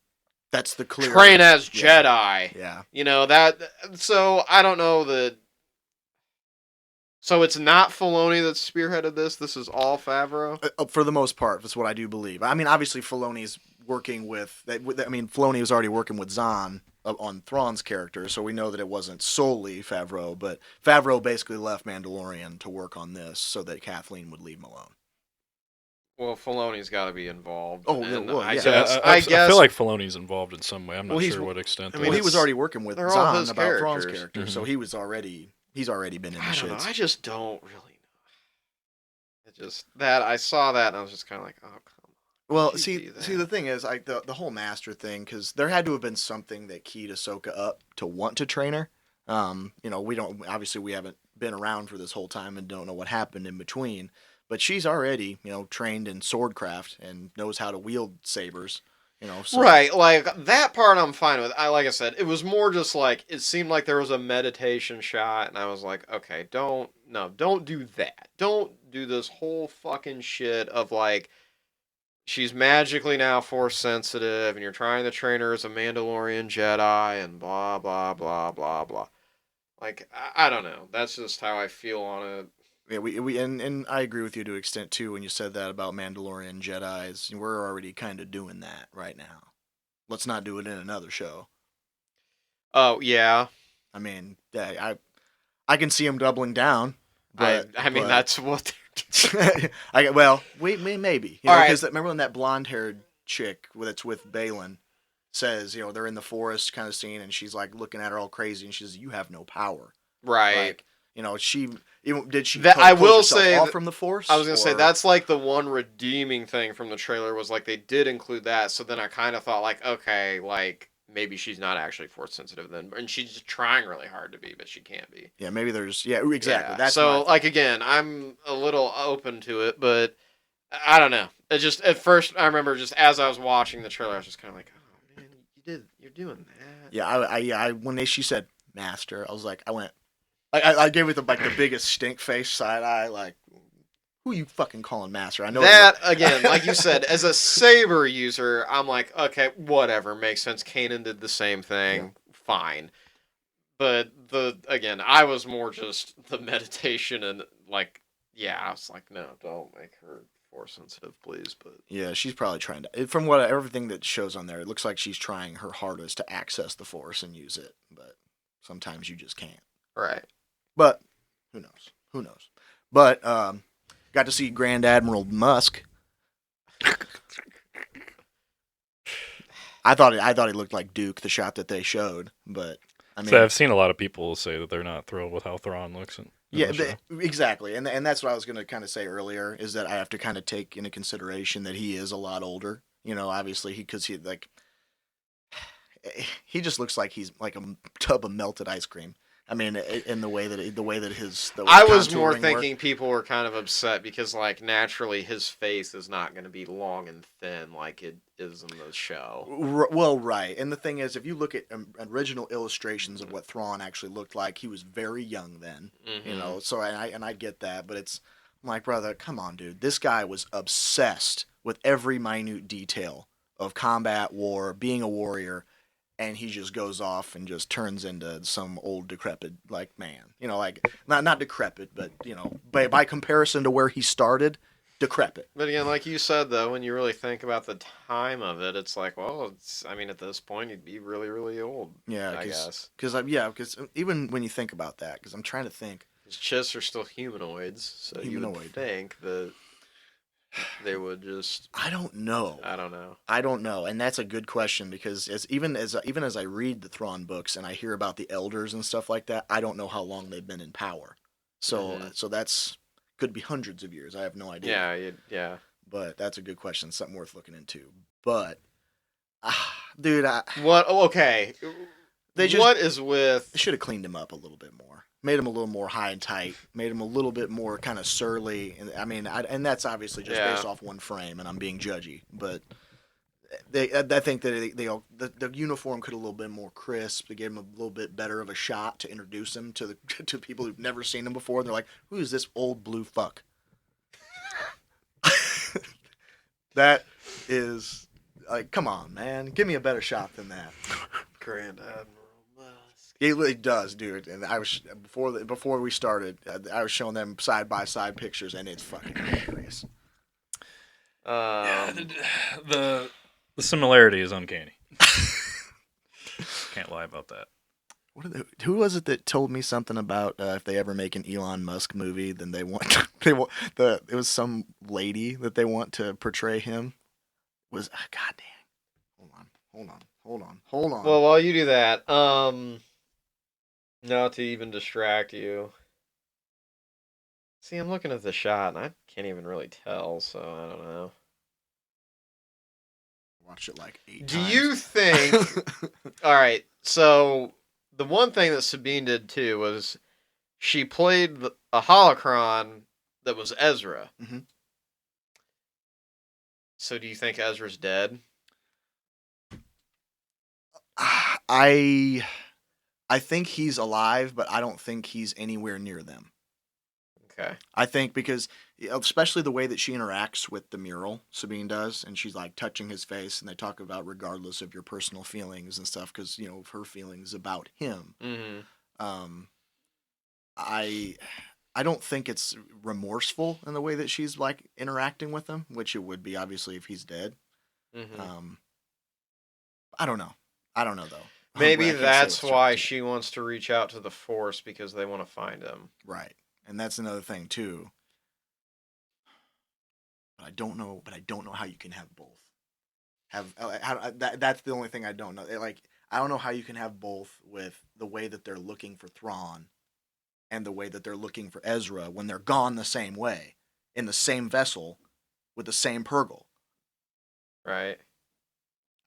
That's the clear train as Jedi. Yeah. You know, that... So, I don't know that... So it's not Filoni that spearheaded this? This is all Favreau? For the most part, that's what I do believe. I mean, obviously, Filoni's working with... Filoni was already working with Zahn on Thrawn's character, so we know that it wasn't solely Favreau, but Favreau basically left Mandalorian to work on this so that Kathleen would leave him alone. Well, Filoni's got to be involved. Oh, well, I yeah. guess. I feel like Filoni's involved in some way. I'm not Well, sure what extent. I mean, he was already working with they're all Zahn his about Thrawn's characters. character, Mhm. so he's already been in the I don't know. shits. I just don't really know. It just... I saw that and I was just kind of like, oh, come on. Well, You see, do that. the thing is, the whole master thing, because there had to have been something that keyed Ahsoka up to want to train her. We haven't been around for this whole time and don't know what happened in between. But she's already, trained in swordcraft and knows how to wield sabers. So. Right, like, that part I'm fine with. Like I said, it was more just like, it seemed like there was a meditation shot, and I was like, okay, don't do that. Don't do this whole fucking shit of, like, she's magically now Force sensitive, and you're trying to train her as a Mandalorian Jedi, and blah, blah, blah, blah, blah. Like, I don't know. That's just how I feel on it. Yeah, and I agree with you to an extent too when you said that about Mandalorian Jedis. We're already kind of doing that right now. Let's not do it in another show. Oh, yeah. I mean, I can see them doubling down. But, I mean, that's what maybe. All right. Because remember when that blonde-haired chick that's with Balin says, they're in the forest kind of scene, and she's like looking at her all crazy, and she says, "You have no power." Right. Like, did she? I will herself say off from the Force. I was gonna say that's like the one redeeming thing from the trailer was like they did include that. So then I kind of thought like, okay, like maybe she's not actually Force sensitive then, and she's just trying really hard to be, but she can't be. Yeah, maybe there's exactly. Yeah. That's so like again, I'm a little open to it, but I don't know. It just at first I remember just as I was watching the trailer, I was just kind of like, oh man, you're doing that. Yeah, when she said master, I gave it the biggest stink face side eye, like, who are you fucking calling master? I know that again, like you said, as a saber user, I'm like, okay, whatever, makes sense. Kanan did the same thing, fine. But I was more just the meditation and like, I was like, no, don't make her Force sensitive, please. But yeah, she's probably trying to. From everything that shows on there, it looks like she's trying her hardest to access the Force and use it, but sometimes you just can't. Right. But who knows? But got to see Grand Admiral Musk. I thought he looked like Duke, the shot that they showed, but I mean, So I've seen a lot of people say that they're not thrilled with how Thrawn looks. Exactly, and that's what I was going to kind of say earlier is that I have to kind of take into consideration that he is a lot older. Obviously he just looks like he's like a tub of melted ice cream. I mean, in the way that his. I was more thinking people were kind of upset because, like, naturally his face is not going to be long and thin like it is in the show. Well, right, and the thing is, if you look at original illustrations of what Thrawn actually looked like, he was very young then. Mm-hmm. So I get that, but I'm like, brother, come on, dude. This guy was obsessed with every minute detail of combat, war, being a warrior. And he just goes off and just turns into some old decrepit like man. Like not decrepit, but by comparison to where he started, decrepit. But again, like you said though, when you really think about the time of it, it's like, well, at this point he'd be really, really old. Yeah, I guess. Because even when you think about that, because I'm trying to think, his chists are still humanoids, so you would think that they would just. I don't know, and that's a good question because even as I read the Thrawn books and I hear about the elders and stuff like that, I don't know how long they've been in power. So that's could be hundreds of years. I have no idea. Yeah. But that's a good question, something worth looking into. But, dude, what? Oh, okay. What is with? They should have cleaned him up a little bit more. Made him a little more high and tight. Made him a little bit more kind of surly. And I mean, and that's obviously just based off one frame, and I'm being judgy. But I think that the uniform could have a little bit more crisp. They gave him a little bit better of a shot to introduce him to people who've never seen him before. And they're like, "Who is this old blue fuck?" That is. Like, come on, man, give me a better shot than that. Grand Admiral Musk. He really does, dude. And I was before we started, I was showing them side by side pictures, and it's fucking hilarious. Yeah, the similarity is uncanny. Can't lie about that. Who was it that told me something about if they ever make an Elon Musk movie, then it was some lady that they want to portray him. God damn. Hold on. Well, while you do that, not to even distract you. See, I'm looking at the shot, and I can't even really tell, so I don't know. Watched it like 8 Do times. you think... All right, so the one thing that Sabine did, too, was she played a holocron that was Ezra. Mhm. So do you think Ezra's dead? I think he's alive, but I don't think he's anywhere near them. Okay. I think because, especially the way that she interacts with the mural, Sabine does, and she's like touching his face, and they talk about regardless of your personal feelings and stuff, because, you know, her feelings about him. Mm-hmm. I don't think it's remorseful in the way that she's like interacting with him, which it would be obviously if he's dead. Mm-hmm. I don't know though. Maybe I can't say that's with why certainty. she wants to reach out to the Force, because they want to find him. Right, and that's another thing too. But I don't know how you can have both. That's the only thing I don't know. I don't know how you can have both with the way that they're looking for Thrawn and the way that they're looking for Ezra when they're gone the same way, in the same vessel, with the same Purgle. Right.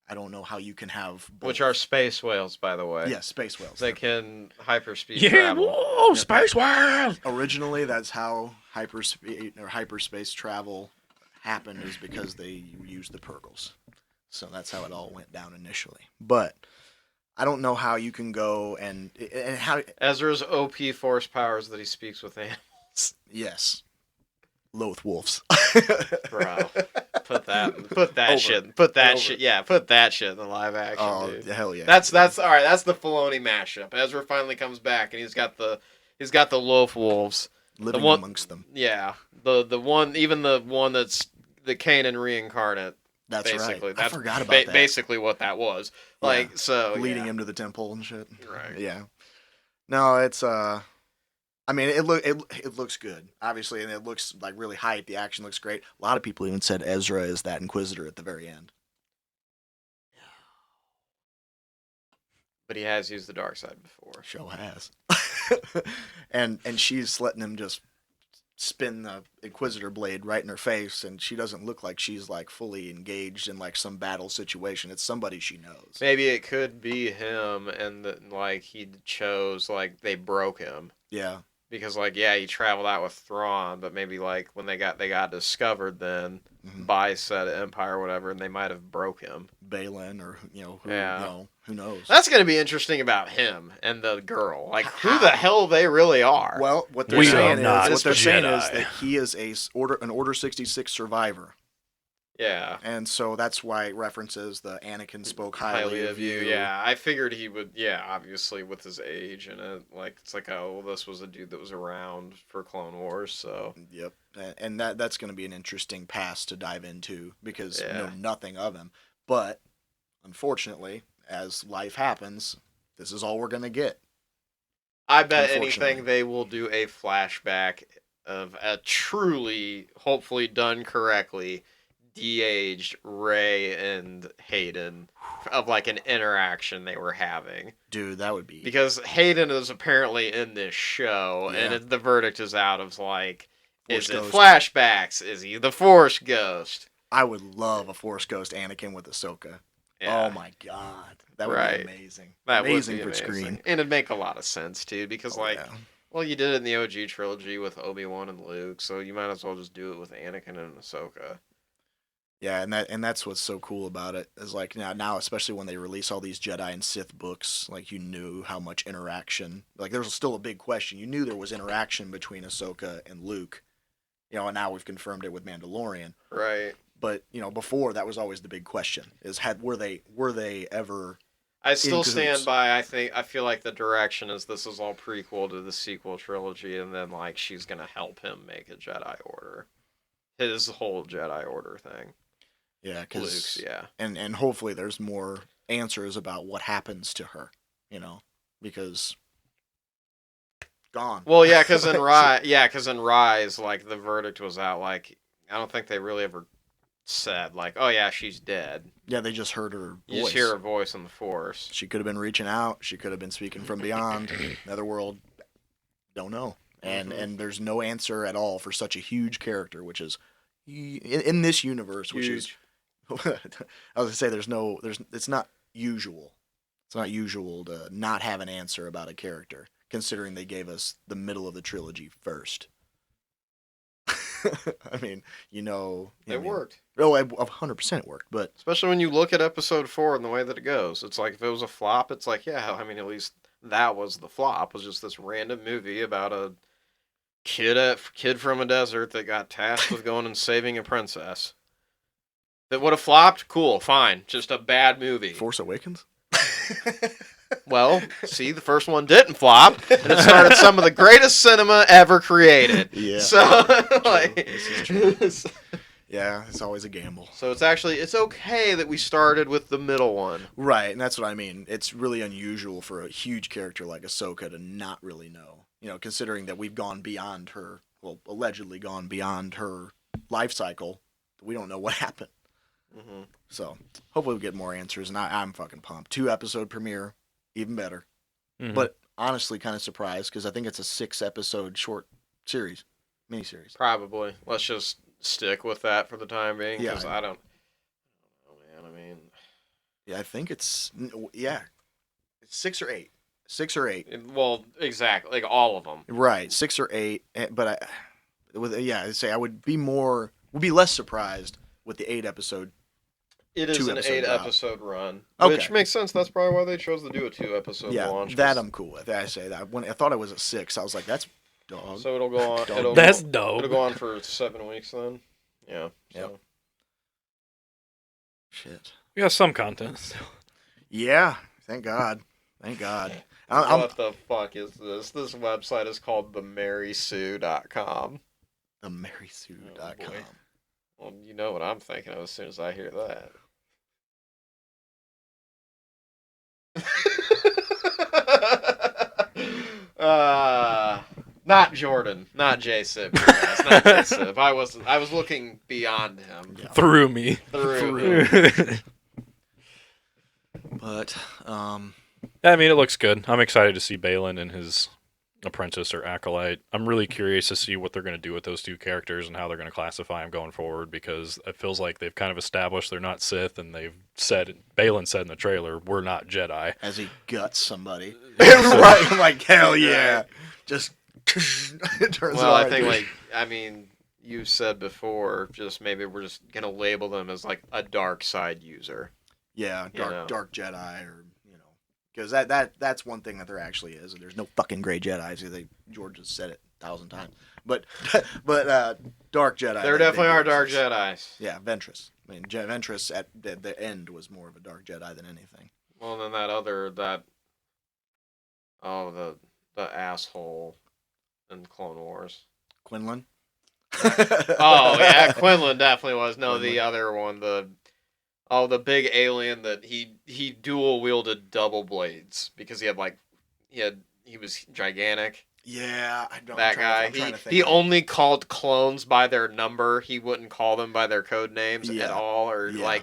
I don't know how you can have both. Which are space whales, by the way. Yeah, space whales. They can hyperspeed Yeah, travel. whoa, space whales! Originally, that's how hyperspace travel happened, is because they used the Purgles. So that's how it all went down initially. But I don't know how you can go and how. Ezra's OP force powers that he speaks with animals. Yes, Loth wolves. Bro, put that Over. shit in the live action, Oh, dude. hell yeah! That's all right. That's the Filoni mashup. Ezra finally comes back, and he's got the Loaf wolves living one- amongst them. Yeah, the one, even the one that's the Kanan reincarnate. That's basically, right. that's I forgot about that. Basically, what that was like. Yeah. So Leading yeah. him to the temple and shit. Right. Yeah. No, it's I mean, it looks good, obviously, and it looks like really hype. The action looks great. A lot of people even said Ezra is that Inquisitor at the very end. But he has used the dark side before. Show has. and she's letting him just spin the Inquisitor blade right in her face, and she doesn't look like she's like fully engaged in like some battle situation. It's somebody she knows. Maybe it could be him, and like he chose, like they broke him. Yeah. Because like he traveled out with Thrawn, but maybe like when they got discovered then Mhm. by said Empire or whatever, and they might have broke him. Balin, or who knows? That's gonna be interesting about him and the girl. Like who the hell they really are. Well, what they're We saying are not is Jedi. that he is an Order 66 survivor. Yeah. And so that's why it references the Anakin spoke highly of you. Yeah, I figured he would. Yeah, obviously with his age and it, like it's like, oh, well, this was a dude that was around for Clone Wars, so. Yep, and that's going to be an interesting past to dive into because you know nothing of him. But unfortunately, as life happens, this is all we're going to get. I bet anything they will do a flashback of a truly, hopefully done correctly, de-aged Rey and Hayden of like an interaction they were having. Dude, that would be... Because Hayden is apparently in this show, Yeah. and the verdict is out of like, Force is it Ghost. flashbacks? Is he the Force Ghost? I would love a Force Ghost Anakin with Ahsoka. Yeah. Oh my god. That would Right. be amazing. That amazing would be for amazing. screen. And it'd make a lot of sense, too, because Oh, like, yeah. well, you did it in the OG trilogy with Obi-Wan and Luke, so you might as well just do it with Anakin and Ahsoka. Yeah, and that's what's so cool about it is like now especially when they release all these Jedi and Sith books, like you knew how much interaction. Like there was still a big question. You knew there was interaction between Ahsoka and Luke, and now we've confirmed it with Mandalorian. Right. But before that was always the big question: were they ever? I still in stand cahoots? by. I feel like the direction is this is all prequel to the sequel trilogy, and then like she's gonna help him make a Jedi Order, his whole Jedi Order thing. Yeah, Luke's, yeah. and hopefully there's more answers about what happens to her, because gone. Well, yeah, because in Rise, like the verdict was out. Like I don't think they really ever said like, oh yeah, she's dead. Yeah, they just heard her You voice. just hear her voice in the Force. She could have been reaching out. She could have been speaking from beyond Netherworld. Don't know. And there's no answer at all for such a huge character, which is in this universe, which is. I was gonna say it's not usual. It's not usual to not have an answer about a character, considering they gave us the middle of the trilogy first. I mean, It worked. Oh, 100% it worked, but Especially when you look at episode 4 and the way that it goes. It's like if it was a flop, it's like, yeah, I mean, at least that was the flop. Was just this random movie about a kid from a desert that got tasked with going and saving a princess. That would have flopped? Cool, fine. Just a bad movie. Force Awakens. Well, see, the first one didn't flop, and it started some of the greatest cinema ever created. Yeah. So, like, This is true. Yeah, it's always a gamble. So it's okay that we started with the middle one. Right, and that's what I mean. It's really unusual for a huge character like Ahsoka to not really know. Considering that we've gone beyond her, allegedly gone beyond her life cycle, we don't know what happened. Mm-hmm. So, hopefully we get more answers, and I'm fucking pumped. 2-episode premiere, even better. Mhm. But honestly, kind of surprised, because I think it's a 6-episode short series, miniseries. Probably. Let's just stick with that for the time being, because Yeah. I don't know, man. I mean, Yeah, I think it's 6 or 8. 6 or 8. well, exactly, like all of them. Right, 6 or 8. But I'd say I would be less surprised with the 8-episode. It is an 2-episode drop. 8-episode run, Okay. which makes sense. That's probably why they chose to do a 2-episode Yeah, launch. that I'm cool with. I say that. When I thought it was a 6, I was like, that's dog. So it'll go on. Dog. That's It'll dope. go on for 7 weeks then. Yeah. Yep. So. Shit. We got some content. Yeah, thank God. Thank God. I'm What the fuck is this? This website is called themarysue.com. themarysue.com. Oh, boy. Well, you know what I'm thinking of as soon as I hear that. Not Jordan, not J-Sib. Guys, not J-Sib. I was looking beyond him. Yeah. Through me. Through. But I mean, it looks good. I'm excited to see Balin and his apprentice or acolyte. I'm really curious to see what they're going to do with those two characters and how they're going to classify them going forward, because it feels like they've kind of established they're not Sith, and Balin said in the trailer, we're not Jedi. as he guts somebody, right? I'm like, hell yeah! Just turns. Well, I on. think you said before, just maybe we're just gonna label them as like a dark side user. Yeah, You know. dark Jedi, or because that's one thing that there actually is. There's no fucking gray Jedi's. George has said it 1,000 times. But dark Jedi. There definitely are dark Jedis. Yeah, Ventress. I mean, Ventress at the end was more of a dark Jedi than anything. Well, then the asshole in Clone Wars. Quinlan. Oh yeah, Quinlan definitely was. No, Quinlan. the other one, the big alien that he dual wielded double blades because he was gigantic. Yeah, I don't. That guy. He only called clones by their number. He wouldn't call them by their code names Yeah. at all, or Yeah.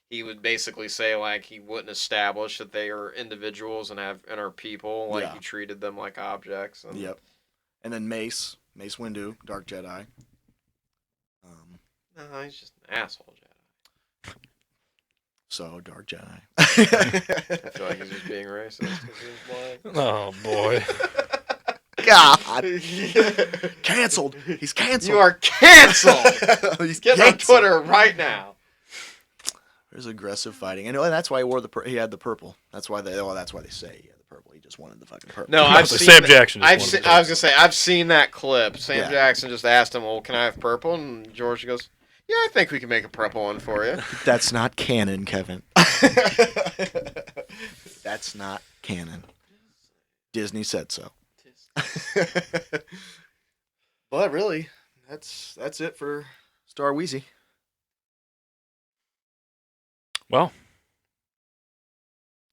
he would basically say he wouldn't establish that they are individuals and are people. Yeah. He treated them like objects. And, Yep. And then Mace Windu, dark Jedi. No, he's just an asshole Jedi. So dark Jedi. I feel like he's just being racist because he's black. Oh, boy. God. Canceled. He's canceled. You are canceled. He's Get on canceled. Twitter right now. There's aggressive fighting. And that's why he had the purple. That's why they say he had the purple. He just wanted the fucking purple. No, I've seen Sam Jackson just wanted to I was gonna say I've seen that clip. Sam Yeah. Jackson just asked him, "Well, can I have purple?" And George goes, Yeah, I think we can make a prep one for you. That's not canon, Kevin. That's not canon. Disney said so. But really, that's it for Star Wheezy. Well,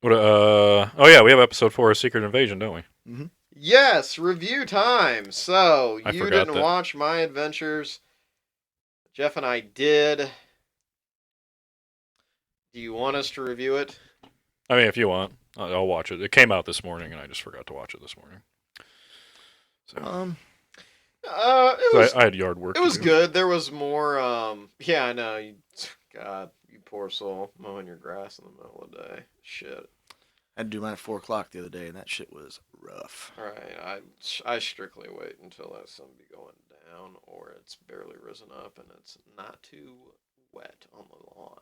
what? Oh yeah, we have episode 4 of Secret Invasion, don't we? Mm-hmm. Yes, review time. So, I you forgot didn't that. watch My Adventures. Jeff and I did. Do you want us to review it? I mean, if you want, I'll watch it. It came out this morning, and I just forgot to watch it this morning. So, It was I had yard work. it was good. There was more. Yeah, I know. God, you poor soul, mowing your grass in the middle of the day. Shit. I had to do mine at 4 o'clock the other day, and that shit was rough. All right, I strictly wait until that sun be going down, or it's barely risen up and it's not too wet on the lawn.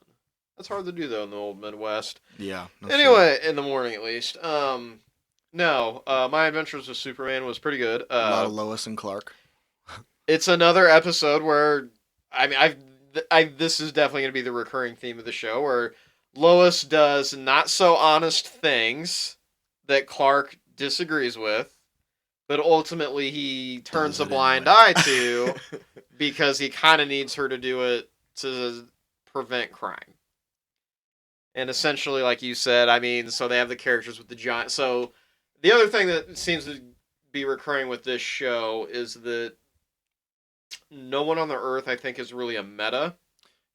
That's hard to do though in the old Midwest. Yeah. No Anyway, in the morning at least. No, My Adventures with Superman was pretty good. shit. A lot of Lois and Clark. It's another episode where, I mean, this is definitely going to be the recurring theme of the show, where Lois does not so honest things that Clark disagrees with, but ultimately he turns a Does it blind anyway. eye to because he kind of needs her to do it to prevent crime. And essentially, like you said, I mean, so they have the characters with the giant. So the other thing that seems to be recurring with this show is that no one on the Earth, I think, is really a meta.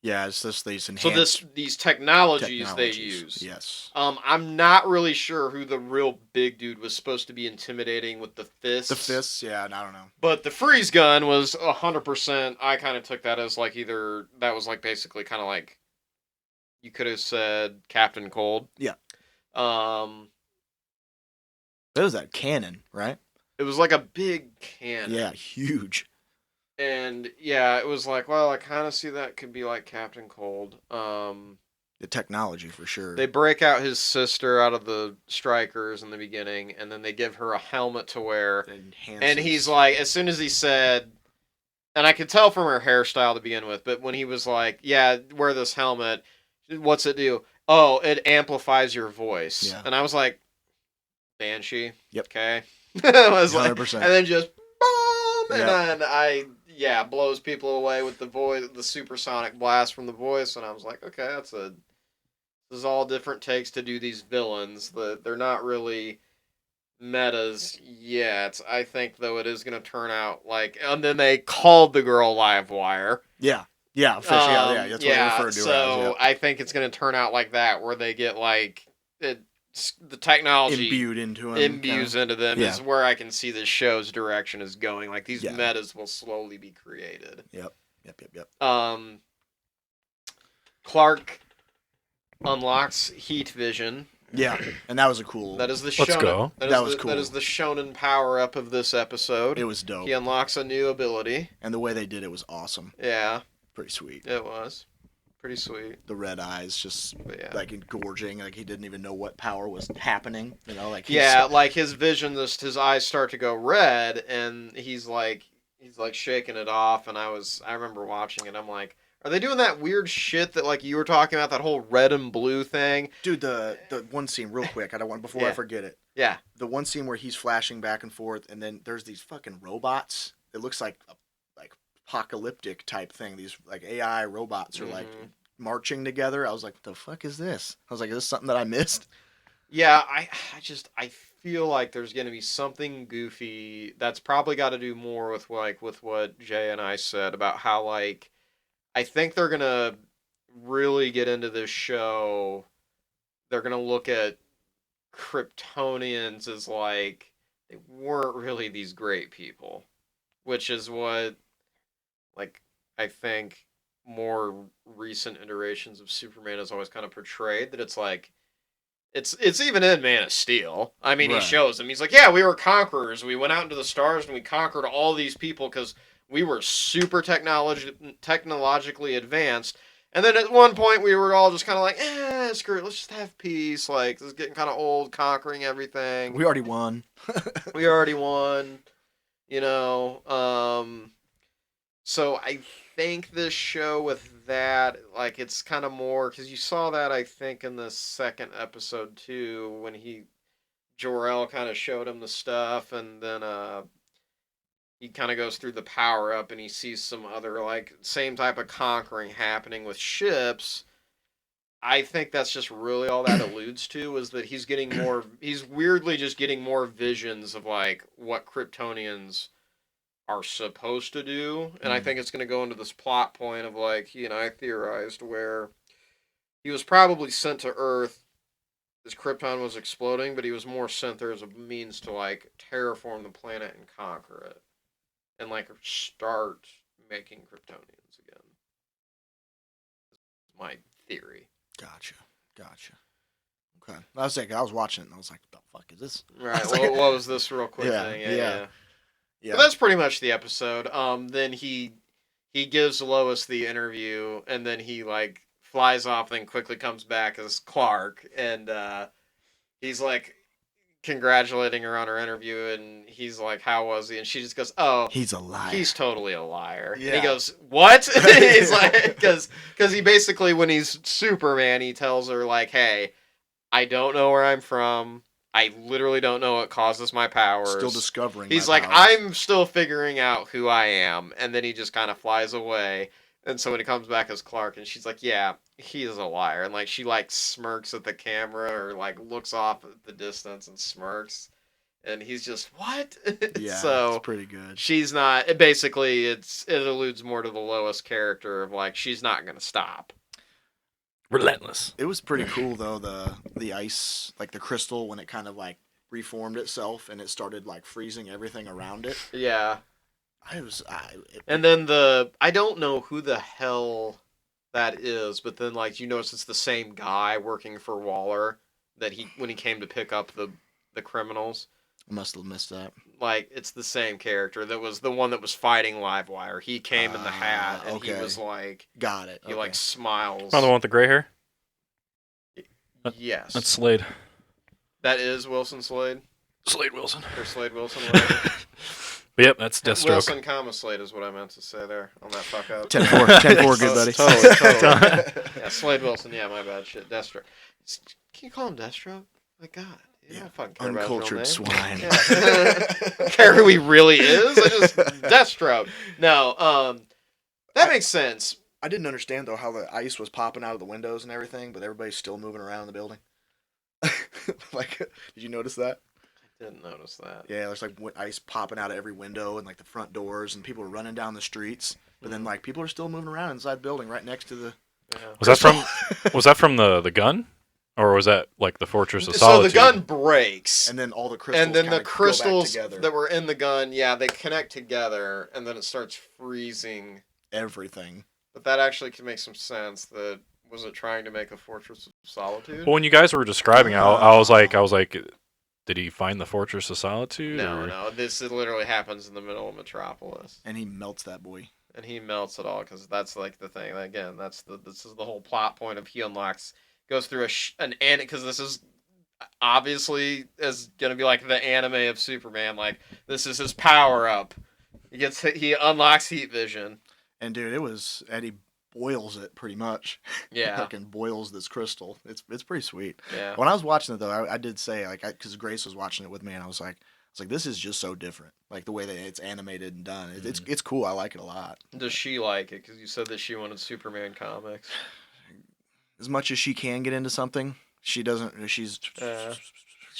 Yeah, it's just these So enhanced these technologies they use. Yes. I'm not really sure who the real big dude was supposed to be intimidating with the fists. The fists, yeah, I don't know. But the freeze gun was 100%. I kind of took that as like either that was like basically kind of like you could have said Captain Cold. Yeah. Um, That was that cannon, right? it was like a big cannon. Yeah, huge. And yeah, it was like, well, I kind of see that could be like Captain Cold. The technology for sure. They break out his sister out of the strikers in the beginning, and then they give her a helmet to wear. And he's like, as soon as he said, and I could tell from her hairstyle to begin with, but when he was like, yeah, wear this helmet, what's it do? Oh, it amplifies your voice. Yeah. And I was like, Banshee. Yep. Okay. I was like, 100%. and then just boom, and Yep. then blows people away with the voice, the supersonic blast from the voice, and I was like, okay, this is all different takes to do these villains. They're not really metas yet. I think though it is going to turn out like, and then they called the girl Livewire. Yeah. Yeah, officially, yeah, that's what yeah, they referred to so her as. I think it's going to turn out like that, where they get like the technology Imbued into him. imbues into them. Yeah. Is where I can see the show's direction is going. Like these Yeah. metas will slowly be created. Yep. Clark unlocks heat vision. Yeah, and that was a cool. That is the Let's shonen. go. That was cool. That is the shonen power up of this episode. It was dope. He unlocks a new ability. And the way they did it was awesome. Yeah, Pretty sweet. it was pretty sweet. The red eyes just But yeah. like engorging, like he didn't even know what power was happening. You know, like Yeah, like his vision, his eyes start to go red, and he's like shaking it off. And I remember watching it. I'm like, are they doing that weird shit that like you were talking about, that whole red and blue thing? Dude, the one scene real quick. I don't want before I Yeah. forget it. Yeah, The one scene where he's flashing back and forth, and then there's these fucking robots. It looks like apocalyptic type thing. These like AI robots are like marching together. I was like, what the fuck is this? I was like, is this something that I missed? yeah. I feel like there's gonna be something goofy that's probably got to do more with what Jay and I said about how like I think they're gonna really get into this show. They're gonna look at Kryptonians as like they weren't really these great people, which is what like I think more recent iterations of Superman has always kind of portrayed, that it's like it's even in Man of Steel. I mean, Right. he shows them. He's like, yeah, we were conquerors. We went out into the stars and we conquered all these people because we were super technologically advanced. And then at one point we were all just kind of like, screw it, let's just have peace. Like, this is getting kind of old, conquering everything. We already won. We already won, you know. So I think this show with that, like, it's kind of more because you saw that I think in the second episode too, when Jor-El kind of showed him the stuff, and then he kind of goes through the power up, and he sees some other like same type of conquering happening with ships. I think that's just really all that alludes to is that he's getting more. He's weirdly just getting more visions of like what Kryptonians are supposed to do, and I think it's going to go into this plot point of like he and I theorized where he was probably sent to Earth as Krypton was exploding, but he was more sent there as a means to like terraform the planet and conquer it, and like start making Kryptonians again. My theory. Gotcha. Okay. I was watching it and I was like, "What the fuck is this?" Right. Like, What was this real quick Yeah, thing? yeah. But that's pretty much the episode. Then he gives Lois the interview, and then he like flies off, then quickly comes back as Clark, and he's like congratulating her on her interview, and he's like, "How was he?" And she just goes, "Oh, He's a liar. he's totally a liar." Yeah. And he goes, "What?" He's like, because he basically, when he's Superman, he tells her like, "Hey, I don't know where I'm from. I literally don't know what causes my powers. Still discovering. He's my like, powers. I'm still figuring out who I am." And then he just kind of flies away. And so when he comes back as Clark, and she's like, "Yeah, he is a liar." And like she like smirks at the camera, or like looks off at the distance and smirks. And he's just, "What?" Yeah, So it's pretty good. she's not. Basically, it alludes more to the Lois character of like she's not gonna stop. Relentless. It was pretty cool though, the ice, like the crystal, when it kind of like reformed itself and it started like freezing everything around it. Yeah. And And then I don't know who the hell that is, but then like you notice it's the same guy working for Waller that when he came to pick up the criminals. I must have missed that. Like it's the same character that was the one that was fighting Livewire. He came in the hat, and he okay. was like, Got it. he Okay. like smiles. Oh, the one with the gray hair? Yes, That's Slade. that is Wilson Slade Slade Wilson. or Slade Wilson. Whatever. But yep, that's Deathstroke. Wilson, comma Slade is what I meant to say there on that fuck up. 10-4, 10-4, good buddy. Totally. Yeah, Slade Wilson. Yeah, my bad. Shit, Deathstroke. Can you call him Deathstroke? My God, you don't fucking care about his real Uncultured name. swine. Yeah. Care who he really is? I just Deathstroke. No, that makes sense. I didn't understand though how the ice was popping out of the windows and everything, but everybody's still moving around in the building. Like, did you notice that? I didn't notice that. Yeah, there's like ice popping out of every window and like the front doors, and people are running down the streets. But then like people are still moving around inside the building right next to the. Yeah. Was that from the gun, or was that like the Fortress of So Solitude? the gun breaks, And then all the crystals. and then kinda the crystals go back together. that were in the gun, yeah, they connect together, and then it starts freezing. Everything. But that actually can make some sense. That was it trying to make a Fortress of Solitude? Well, when you guys were describing it, I was like, did he find the Fortress of Solitude? No, or? no. This literally happens in the middle of Metropolis, And he melts that boy. and he melts it all because that's like the thing. Again, this is the whole plot point of he unlocks, goes through because this is obviously is gonna be like the anime of Superman. Like this is his power up. He unlocks heat vision. And dude, Eddie boils it pretty much. Yeah. Fucking boils this crystal. It's pretty sweet. Yeah. When I was watching it though, I did say like, because Grace was watching it with me, and I was like, this is just so different. Like the way that it's animated and done. It's cool. I like it a lot. Does she like it? Because you said that she wanted Superman comics. As much as she can get into something, she doesn't. She's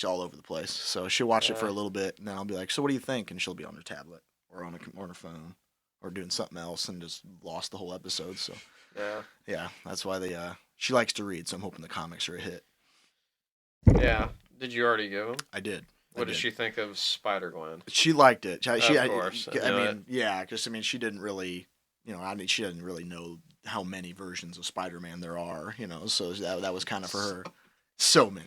all over the place. So she'll watch it for a little bit, and then I'll be like, so what do you think? And she'll be on her tablet or on her phone or doing something else, and just lost the whole episode. So yeah, that's why she likes to read. So I'm hoping the comics are a hit. Yeah. Did you already give them? I did. What did she think of Spider-Gwen? She liked it. Of course. I mean, yeah, because she didn't really, she didn't really know how many versions of Spider-Man there are, so that was kind of for her. So many.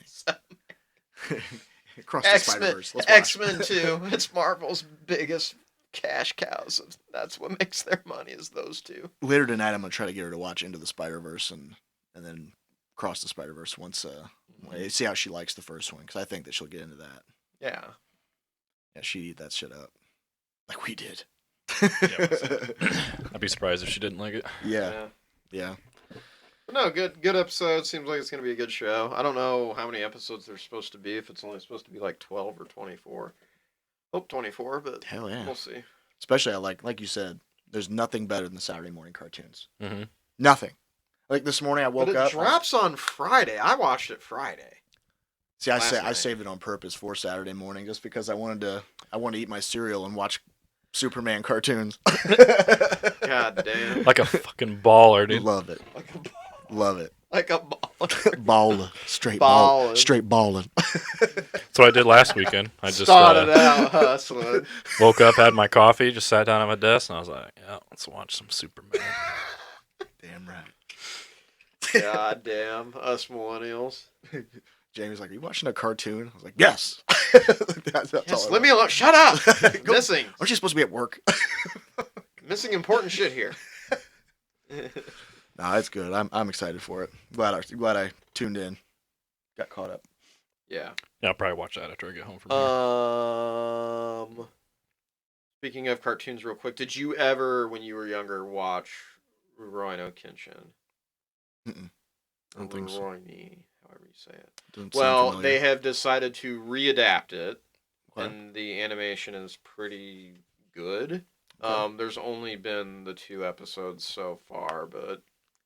Across the Spider-Verse. X-Men 2. It's Marvel's biggest cash cows. That's what makes their money is those two. Later tonight, I'm gonna try to get her to watch Into the Spider-Verse and then Cross the Spider-Verse once. See how she likes the first one, because I think that she'll get into that. Yeah. Yeah, she'd eat that shit up, like we did. I'd be surprised if she didn't like it. Yeah. But no, good episode. Seems like it's gonna be a good show. I don't know how many episodes there's supposed to be. If it's only supposed to be like 12 or 24. Hope 24, but Hell yeah. we'll see. Especially, like you said, there's nothing better than the Saturday morning cartoons. Mm-hmm. Nothing. Like this morning, I woke But it up. drops on Friday. I watched it Friday. See, I last night. saved it on purpose for Saturday morning just because I wanted to eat my cereal and watch Superman cartoons. God damn. Like a fucking baller, dude. Love it. Like a Love it. like a Baller. Straight Ballin'. Straight balling. That's what I did last weekend. I just started out hustling. woke up, had my coffee, just sat down at my desk, and I was like, yeah, let's watch some Superman. Damn right. God damn, us millennials. Jamie's like, "Are you watching a cartoon?" I was like, "Yes." That's Yes, all let me alone. Shut up. Go- Missing. Aren't you supposed to be at work? Missing important shit here. No, it's good. I'm excited for it. Glad I tuned in, got caught up. Yeah. Yeah, I'll probably watch that after I get home from here. Speaking of cartoons, real quick, did you ever, when you were younger, watch Rurouni no Kenshin? I don't think so. Rurouni, however you say it. Doesn't sound Well, familiar. they have decided to readapt it, Okay. and the animation is pretty good. Okay. There's only been the 2 episodes so far, but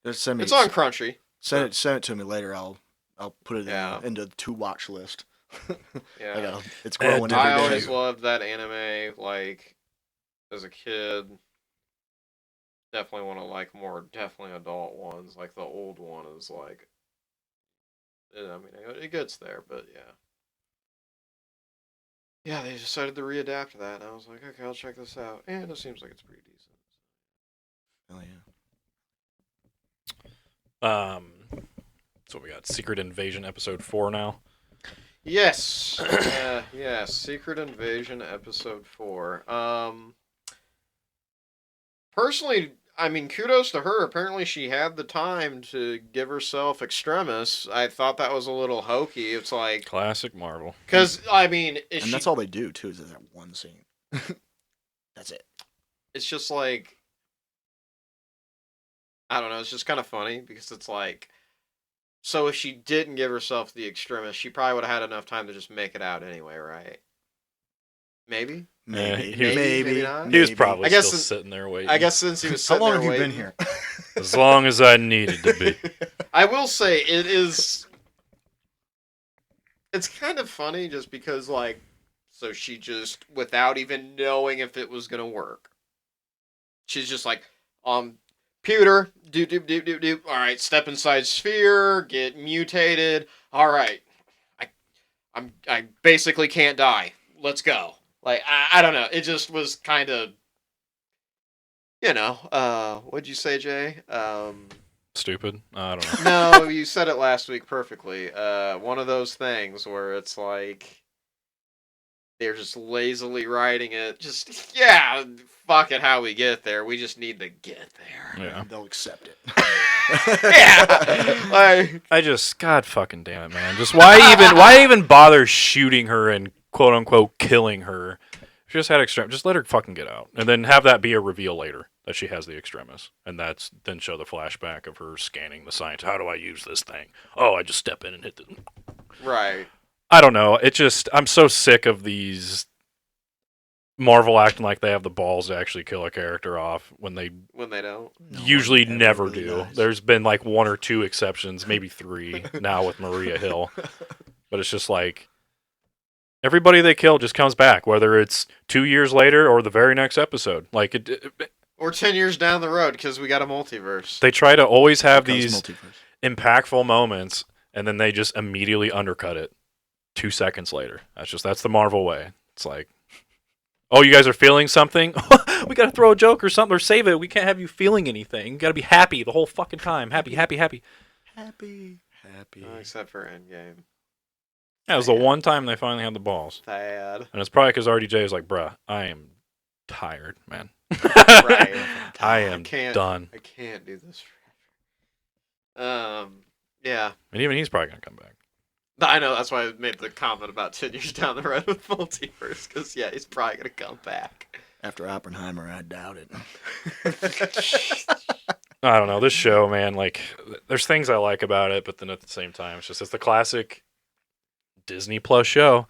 Just send me. it's on Crunchy. Send it to me later. I'll put it Yeah. into the to watch list. Yeah. It's growing I every always day. loved that anime, like, as a kid. Definitely want to like more, definitely adult ones. Like, the old one is, like, I mean, it gets there, but yeah. Yeah, they decided to readapt that, and I was like, okay, I'll check this out. And it seems like it's pretty decent. Hell yeah. So we got Secret Invasion episode 4 now. Yes. Yes. Secret Invasion episode 4. Personally, I mean, kudos to her. Apparently she had the time to give herself Extremis. I thought that was a little hokey. It's like, Classic Marvel. because, I mean, And that's all they do too. Is that one scene. That's it. it's just like, I don't know, it's just kind of funny because it's like, so if she didn't give herself the Extremis, she probably would have had enough time to just make it out anyway, right? Maybe? Maybe. he was- Maybe not. He was probably I guess still since- sitting there waiting. I guess since he was How sitting long there have you been waiting- here? As long as I needed to be. I will say it is. It's kind of funny just because, like, so she just, without even knowing if it was gonna work, she's just like, pewter, doop. All right, step inside sphere, get mutated. All right, I basically can't die. Let's go. Like, I don't know. It just was kind of, what'd you say, Jay? Stupid. I don't know. No, you said it last week perfectly. One of those things where it's like they're just lazily writing it. Just, yeah, fuck it, how we get there. We just need to get there. Yeah. They'll accept it. Yeah, like, I just, God fucking damn it, man. Just why even bother shooting her and quote unquote killing her? She just had just let her fucking get out, and then have that be a reveal later that she has the Extremis, and then show the flashback of her scanning the science. How do I use this thing? Oh, I just step in and hit the. right. I don't know. It just, I'm so sick of these Marvel acting like they have the balls to actually kill a character off when they When they don't. No usually one ever never really do. does. There's been like 1 or 2 exceptions, maybe 3 now with Maria Hill. But it's just like everybody they kill just comes back, whether it's 2 years later or the very next episode. Like Or 10 years down the road because we got a multiverse. they try to always have Because these multiverse. impactful moments, and then they just immediately undercut it 2 seconds later. That's the Marvel way. It's like, oh, you guys are feeling something? We gotta throw a joke or something or save it. We can't have you feeling anything. You gotta be happy the whole fucking time. Happy. Happy. Except for Endgame. That was the one time they finally had the balls. Sad. And it's probably because RDJ is like, bruh, I am tired, man. Right. I am can't- done. I can't do this forever. Yeah. And even he's probably going to come back. I know, that's why I made the comment about 10 years down the road with multiverse, because, yeah, he's probably going to come back. After Oppenheimer, I doubt it. I don't know. This show, man, like, there's things I like about it, but then at the same time, it's the classic Disney Plus show.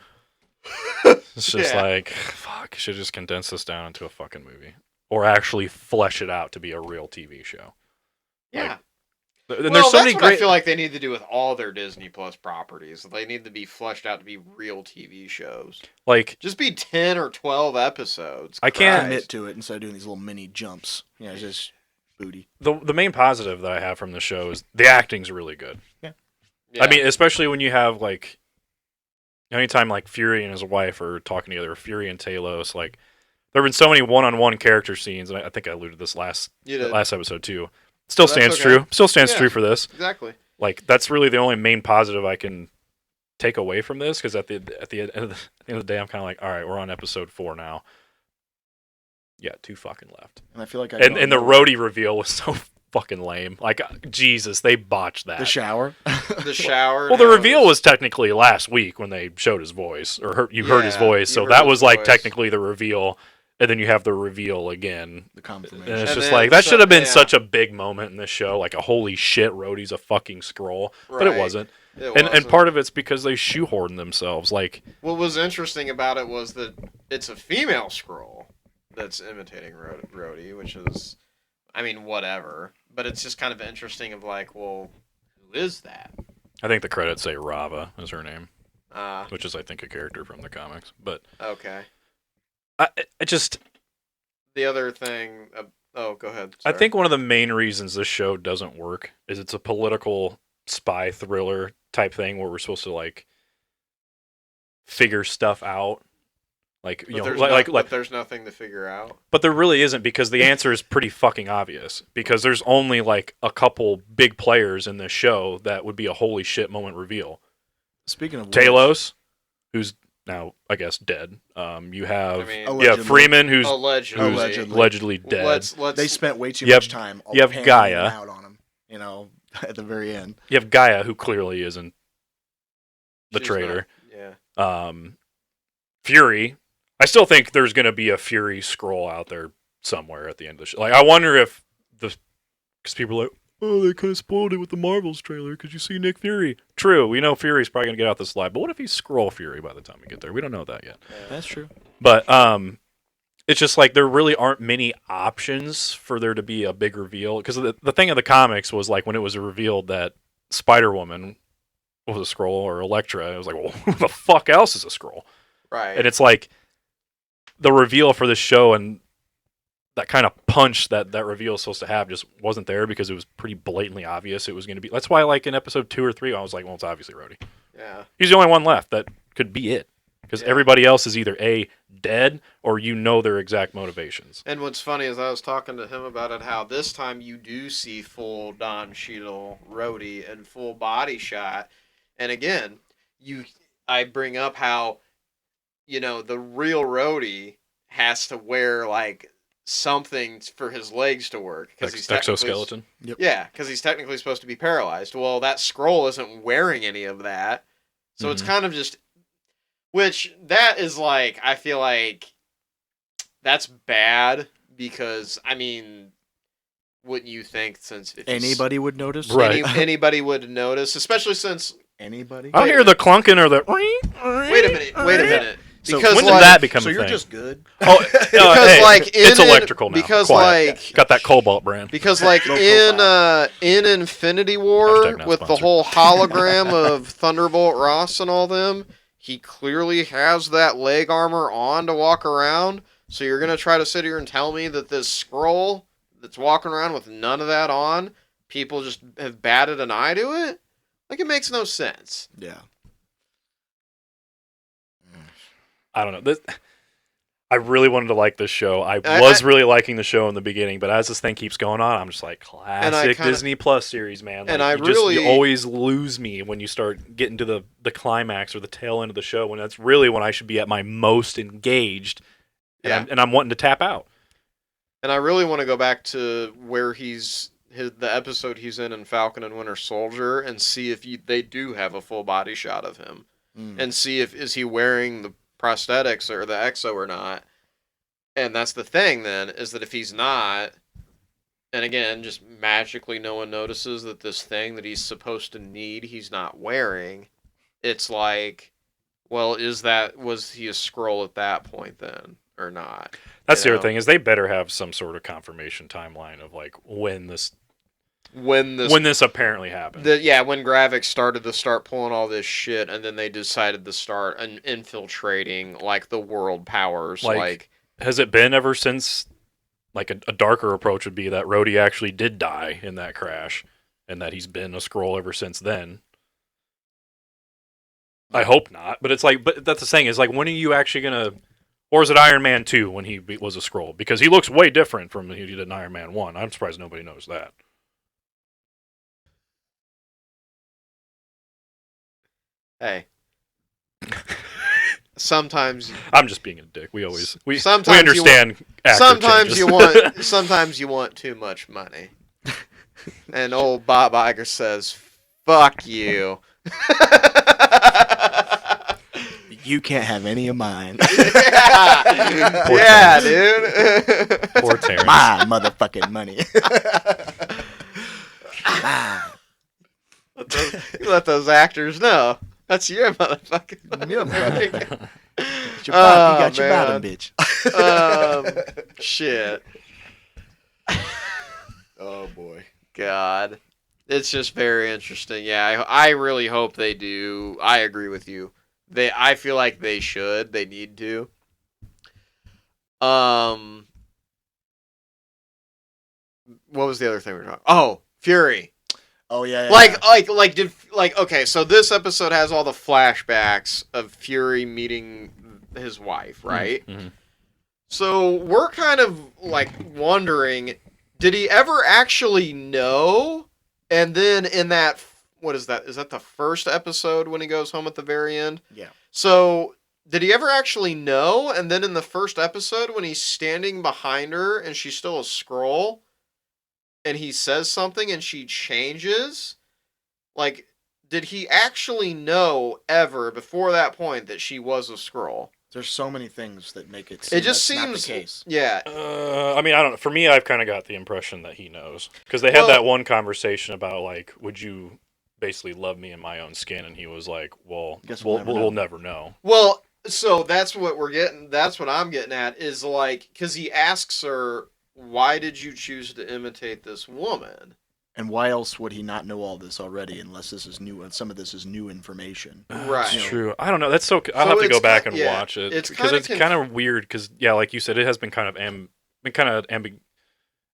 It's just like, fuck, should just condense this down into a fucking movie. Or actually flesh it out to be a real TV show. Yeah. And Well, there's so that's many what great. I feel like they need to do with all their Disney Plus properties. They need to be fleshed out to be real TV shows. Like, Just be 10 or 12 episodes. I can't- Commit to it instead of doing these little mini jumps. Yeah, it's just booty. the main positive that I have from the show is the acting's really good. Yeah. I mean, especially when you have, like, anytime, like, Fury and his wife are talking together, Fury and Talos, like, there have been so many one-on-one character scenes, and I think I alluded to this last episode, too. Still That's stands okay. true. Still stands true for this. Exactly. Like, that's really the only main positive I can take away from this, because at the end of the day, I'm kind of like, all right, we're on episode 4 now. Yeah, 2 fucking left. And I feel like And the roadie reveal was so fucking lame. Like, Jesus, they botched that. The shower. The shower. Well, the reveal was technically last week when they showed his voice, or you heard his voice. you So heard that his was like voice. technically the reveal, and then you have the reveal again. The confirmation. And it's And just then like, that should have been yeah. such a big moment in this show. Like, a holy shit, Rhodey's a fucking scroll. But it Right. wasn't. It And wasn't. part of it's because they shoehorned themselves. Like, What was interesting about it was that it's a female scroll that's imitating Rhodey, which is, I mean, whatever. But it's just kind of interesting of like, well, who is that? I think the credits say Rava is her name, Uh, which is, I think, a character from the comics. But okay. I just... The other thing... oh, go ahead. I Sorry. think one of the main reasons this show doesn't work is it's a political spy thriller type thing where we're supposed to, like, figure stuff out. Like, you know, but there's nothing to figure out. but there really isn't, because the answer is pretty fucking obvious. Because there's only, like, a couple big players in this show that would be a holy shit moment reveal. Speaking of Talos, who's now, I guess, dead. You have I mean, Allegedly. Freeman, who's allegedly. dead. Let's they spent way too You have- much time. you have panning Gaia. out on him. You know, at the very end. You have Gaia, who clearly isn't the She's traitor. Yeah. Fury. I still think there's going to be a Fury scroll out there somewhere at the end of the show. Like, I wonder if because people are like, oh, they kind of spoiled it with the Marvels trailer because you see Nick Fury. True, we know Fury's probably going to get out this live, but what if he's Skrull Fury by the time we get there? We don't know that yet. That's true. But it's just like there really aren't many options for there to be a big reveal. Because the thing of the comics was like when it was revealed that Spider-Woman was a Skrull or Elektra, it was like, well, who the fuck else is a Skrull? Right. And it's like the reveal for this show and that kind of punch that reveal is supposed to have just wasn't there because it was pretty blatantly obvious it was going to be. That's why, like, in episode 2 or 3, I was like, well, it's obviously Rhodey. Yeah. He's the only one left that could be it. Because everybody else is either A, dead, or you know their exact motivations. And what's funny is I was talking to him about it, how this time you do see full Don Cheadle Rhodey and full body shot. And again, I bring up how, the real Rhodey has to wear, like, something for his legs to work. Because he's Exoskeleton. Yep. Yeah, because he's technically supposed to be paralyzed. Well, that scroll isn't wearing any of that. So it's kind of just... Which, that is like, I feel like that's bad because, I mean, wouldn't you think since... If Anybody would notice? Right. Anybody would notice, especially since... Anybody? I don't hear the clunking or the... Wait a minute. So Because, when did like, that become So a you're thing? just good? Oh, because, hey, like, it's electrical now. Because, Quiet. like... Got that Cobalt brand. Because, like, Low in Infinity War, Hashtag not with the sponsored. whole hologram of Thunderbolt Ross and all them, he clearly has that leg armor on to walk around. So you're going to try to sit here and tell me that this scroll that's walking around with none of that on, people just have batted an eye to it? Like, it makes no sense. Yeah. I don't know. I really wanted to like this show. I was really liking the show in the beginning, but as this thing keeps going on, I'm just like, classic Disney Plus series, man. Like, And you always lose me when you start getting to the climax or the tail end of the show, when that's really when I should be at my most engaged, and I'm wanting to tap out. And I really want to go back to where the episode he's in Falcon and Winter Soldier, and see if they do have a full body shot of him, and see if is he wearing the prosthetics or the exo or not. And that's the thing then, is that if he's not, and again, just magically no one notices that this thing that he's supposed to need he's not wearing, it's like, well, was he a scroll at that point then or not? That's the other thing, is they better have some sort of confirmation timeline of like when this apparently happened. When Gravik started to start pulling all this shit, and then they decided to start infiltrating like the world powers. Like has it been ever since? Like a darker approach would be that Rhodey actually did die in that crash, and that he's been a Skrull ever since then. I hope not, but it's like, but that's the thing, is like, when are you actually gonna, or is it Iron Man 2 when he was a Skrull? Because he looks way different from he did in Iron Man 1. I'm surprised nobody knows that. Hey. Sometimes I'm just being a dick. We understand. Sometimes you want too much money, and old Bob Iger says, "Fuck you." You can't have any of mine. Yeah, dude. Poor Terrence. My motherfucking money. Let those actors know. That's your motherfucking money. Your motherfucker. You got your bottom, bitch. Shit. Oh, boy. God. It's just very interesting. Yeah, I really hope they do. I agree with you. I feel like they should. They need to. What was the other thing we were talking? Oh, Fury. Oh yeah. Okay, so this episode has all the flashbacks of Fury meeting his wife, right? Mm-hmm. So we're kind of like wondering, did he ever actually know? And then in that, what is that? Is that the first episode when he goes home at the very end? Yeah. So did he ever actually know? And then in the first episode when he's standing behind her and she's still a Skrull, and he says something and she changes, like, did he actually know ever before that point that she was a Skrull? There's so many things that make it seem it just that's seems not the case. Yeah. I mean, I don't know. For me, I've kind of got the impression that he knows, because they had that one conversation about like, would you basically love me in my own skin? And he was like, well, we'll never know. Well, so that's what we're getting. That's what I'm getting at, is like, because he asks her, why did you choose to imitate this woman? And why else would he not know all this already, unless this is new, and some of this is new information? Right. That's true. I don't know. That's so. I'll have to go back and watch it, because it's kind of weird. Because like you said, it has been kind of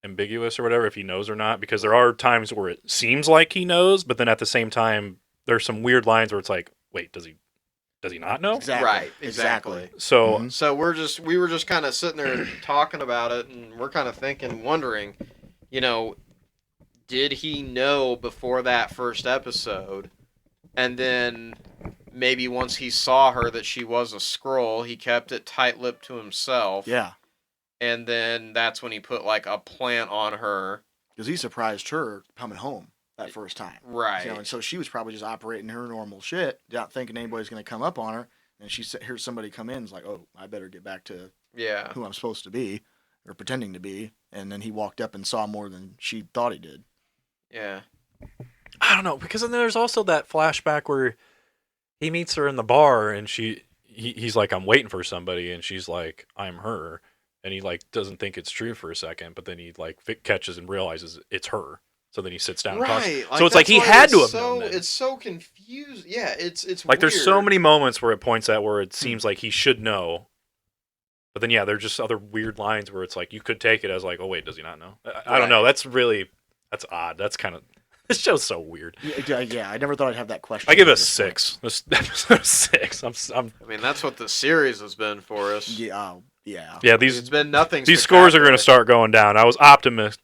ambiguous or whatever, if he knows or not. Because there are times where it seems like he knows, but then at the same time, there's some weird lines where it's like, wait, does he not know? Exactly. Right. Exactly. So So we were just kind of sitting there talking about it, and we're kind of wondering, did he know before that first episode? And then maybe once he saw her that she was a Skrull, he kept it tight-lipped to himself. Yeah. And then that's when he put like a plant on her. Because he surprised her coming home that first time. Right. And so she was probably just operating her normal shit, not thinking anybody's going to come up on her. And she hears somebody come in, is like, oh, I better get back to who I'm supposed to be, or pretending to be. And then he walked up and saw more than she thought he did. Yeah. I don't know, because then there's also that flashback where he meets her in the bar, and he's like, I'm waiting for somebody, and she's like, I'm her. And he like doesn't think it's true for a second, but then he like catches and realizes it's her. So then he sits down and talks. Like, so it's like he had to have known that. It's so confused. Yeah, it's like weird. There's so many moments where it points at where it seems like he should know. But then there's just other weird lines where it's like you could take it as like, oh wait, does he not know? I don't know. That's odd. That's kind of, this show's so weird. Yeah, I never thought I'd have that question. I give it a 6. This episode 6. I mean, that's what the series has been for us. Yeah. Yeah. Yeah, it's been nothing. These scores are going to start going down. I was optimistic,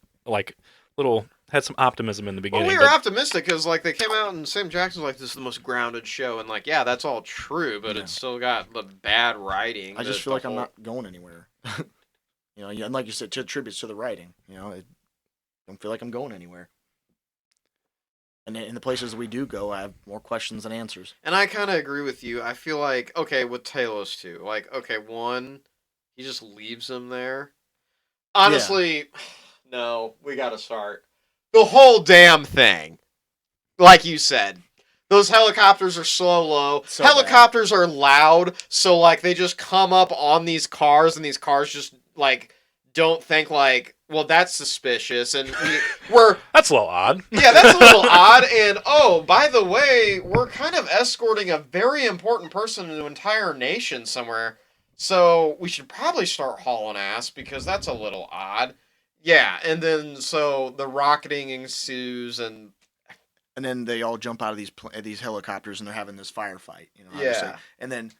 had some optimism in the beginning. Well, we were optimistic because like they came out and Sam Jackson's like, this is the most grounded show, and like, yeah, that's all true, but it's still got the bad writing. I just feel like I'm not going anywhere. And like you said, tributes to the writing. I don't feel like I'm going anywhere. And in the places we do go, I have more questions than answers. And I kind of agree with you. I feel like, okay, with Talos too. Like, okay, one, he just leaves him there. Honestly, no, we gotta start. The whole damn thing. Like you said. Those helicopters are so low. So Helicopters are loud, so like they just come up on these cars, and these cars just like don't think like, well, that's suspicious, and we're That's a little odd. yeah, that's a little odd. And oh, by the way, we're kind of escorting a very important person in an entire nation somewhere, so we should probably start hauling ass because that's a little odd. Yeah, and then so the rocketing ensues, and then they all jump out of these helicopters and they're having this firefight. Yeah. Obviously. And then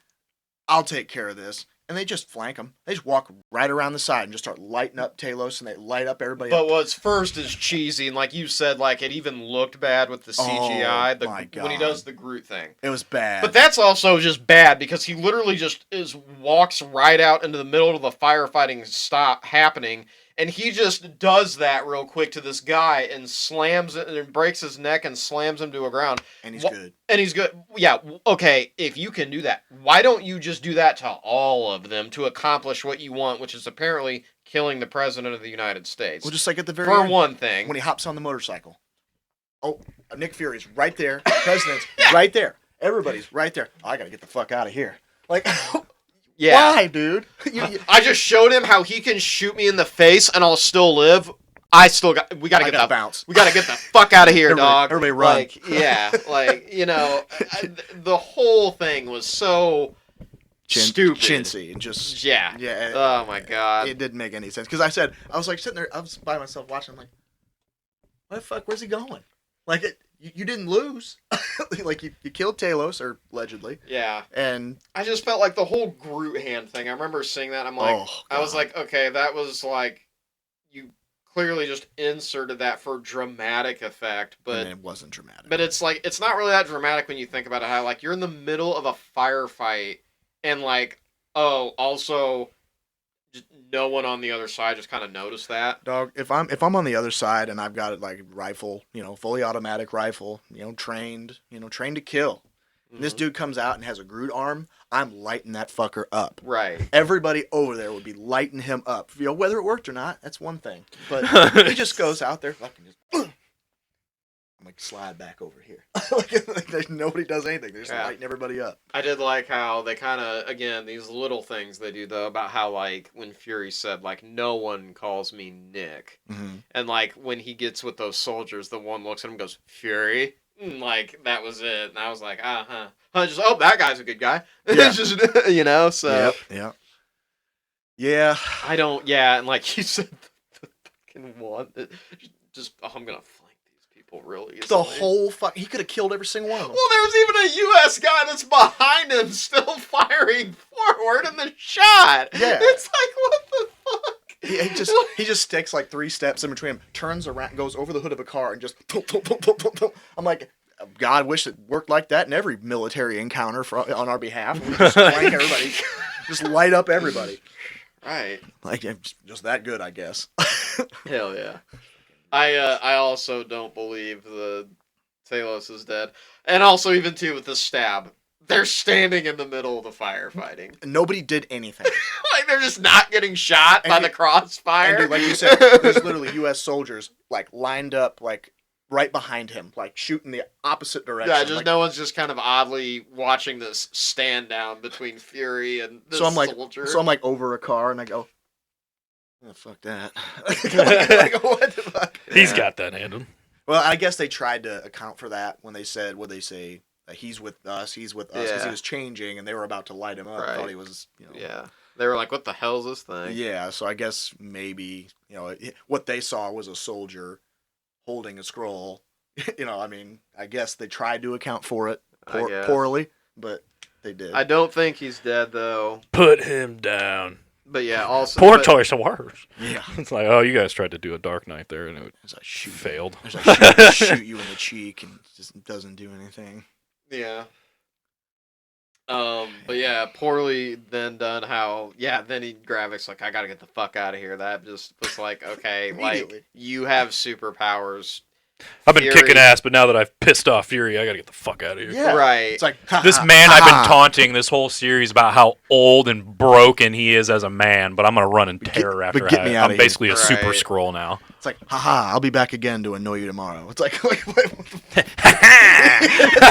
I'll take care of this. And they just flank them. They just walk right around the side and just start lighting up Talos, and they light up everybody. But up. what's first is cheesy, and like you said, like it even looked bad with the CGI. Oh, my God. When he does the Groot thing. It was bad. But that's also just bad because he literally just walks right out into the middle of the firefighting happening, and he just does that real quick to this guy and slams it and breaks his neck and slams him to a ground. And he's good. And he's good. Yeah, okay, if you can do that, why don't you just do that to all of them to accomplish what you want, which is apparently killing the president of the United States? Well, just like at the very For end, one thing. when he hops on the motorcycle. Oh, Nick Fury's right there. President's right there. Everybody's right there. I gotta get the fuck out of here. Like, Yeah. why, dude? I just showed him how he can shoot me in the face and I'll still live. We gotta get bounce. We gotta get the fuck out of here, dog. Everybody run. Like, yeah, like, the whole thing was so stupid. Chintzy and just Yeah. yeah. Oh my God. It didn't make any sense because I was like sitting there. I was by myself watching. I'm like, what the fuck? Where's he going? Like you didn't lose. Like you killed Talos, or allegedly. Yeah. And I just felt like the whole Groot hand thing. I remember seeing that. I'm like, I was like, okay, that was like, you clearly just inserted that for dramatic effect, but it wasn't dramatic. But it's like, it's not really that dramatic when you think about it. How like you're in the middle of a firefight, and like, oh, also, just no one on the other side just kind of noticed that. Dog, if I'm on the other side and I've got it like rifle, fully automatic rifle, trained to kill. And this dude comes out and has a Groot arm, I'm lighting that fucker up. Right. Everybody over there would be lighting him up. Whether it worked or not, that's one thing. But he just goes out there, fucking just. I'm like, slide back over here. like nobody does anything. They're just lighting everybody up. I did like how they kind of, again, these little things they do, though, about how, like, when Fury said, like, no one calls me Nick. Mm-hmm. And, like, when he gets with those soldiers, the one looks at him and goes, Fury? And, like, that was it. And I was like, I just, oh, that guy's a good guy. Yeah. It's just, so. Yep. Yeah. I don't, yeah, and like you said, the fucking one, just, I'm gonna flank these people really easily. The whole he could have killed every single one of them. Well, there's even a U.S. guy that's behind him still firing forward in the shot. Yeah. It's like, what the fuck? He just sticks like 3 steps in between him, turns around, goes over the hood of a car, and just. I'm like, God, I wish it worked like that in every military encounter on our behalf. We just flank everybody, just light up everybody. Right. Like, just that good, I guess. Hell yeah. I also don't believe the Talos is dead, and also even too with the stab. They're standing in the middle of the firefighting. Nobody did anything. Like, they're just not getting shot by the crossfire. And dude, like you said, there's literally U.S. soldiers, like, lined up, like, right behind him, like, shooting the opposite direction. Yeah, just like, no one's just kind of oddly watching this stand down between Fury and this soldier. So I'm, like, over a car, and I go, oh, fuck that. like, what the fuck? He's got that handled. Well, I guess they tried to account for that when they said, what'd they say? He's with us, because he was changing, and they were about to light him up. Right. Thought he was, Yeah. They were like, what the hell's this thing? Yeah, so I guess maybe, what they saw was a soldier holding a scroll. I mean, I guess they tried to account for it poorly, but they did. I don't think he's dead, though. Put him down. But yeah, also... Poor Toy Wars. Yeah. It's like, oh, you guys tried to do a Dark Knight there, and it like, failed. There's like, shoot you in the cheek, and it just doesn't do anything. Yeah. But yeah, poorly then done. Then he graphics like, I gotta get the fuck out of here. That just was like, okay, like, you have superpowers. I've been Fury- kicking ass, but now that I've pissed off Fury, I gotta get the fuck out of here. Yeah. Right. It's like This man I've been taunting this whole series about how old and broken he is as a man, but I'm gonna run in terror after get me I'm outta basically a here. super Right. scroll now. It's like, haha, I'll be back again to annoy you tomorrow. It's like what the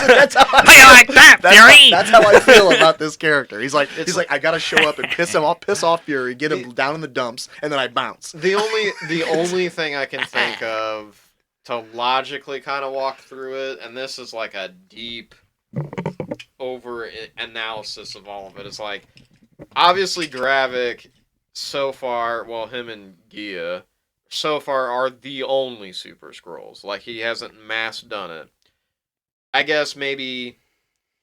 that's how How you like that, Fury? That's how I feel about this character. He's like, I gotta show up and piss off Fury, get him down in the dumps, and then I bounce. The only thing I can think of to logically kind of walk through it, and this is like a deep over analysis of all of it. It's like, obviously Gravik so far, well, him and Gia so far are the only Super Scrolls. Like, he hasn't mass done it. I guess maybe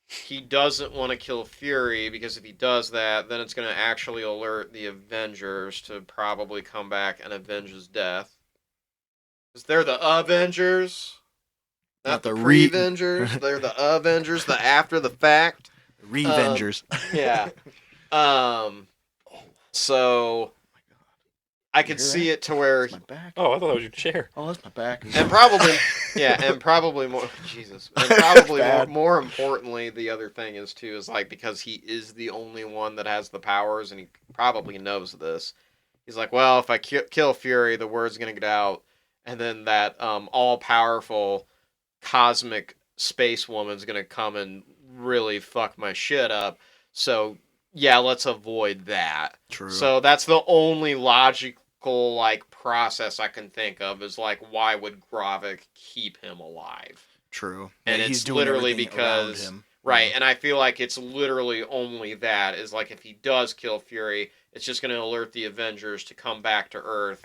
he doesn't want to kill Fury, because if he does that, then it's going to actually alert the Avengers to probably come back and avenge his death. Because they're the Avengers. Not the Re-Avengers. They're the Avengers, the after the fact. Revengers. Yeah. So I could see it to where, That's my back. Oh, I thought that was your chair. Oh, that's my back. and probably more, Jesus, and probably Bad. more importantly, the other thing is too, is like, because he is the only one that has the powers, and he probably knows this. He's like, well, if I kill Fury, the word's gonna get out, and then that all powerful cosmic space woman's gonna come and really fuck my shit up. So yeah, let's avoid that. True. So that's the only logical like process I can think of, is like, why would Gravik keep him alive? True. And Yeah, it's he's doing literally everything around because him. right, and I feel like it's literally only that, is like, if he does kill Fury, it's just going to alert the Avengers to come back to Earth.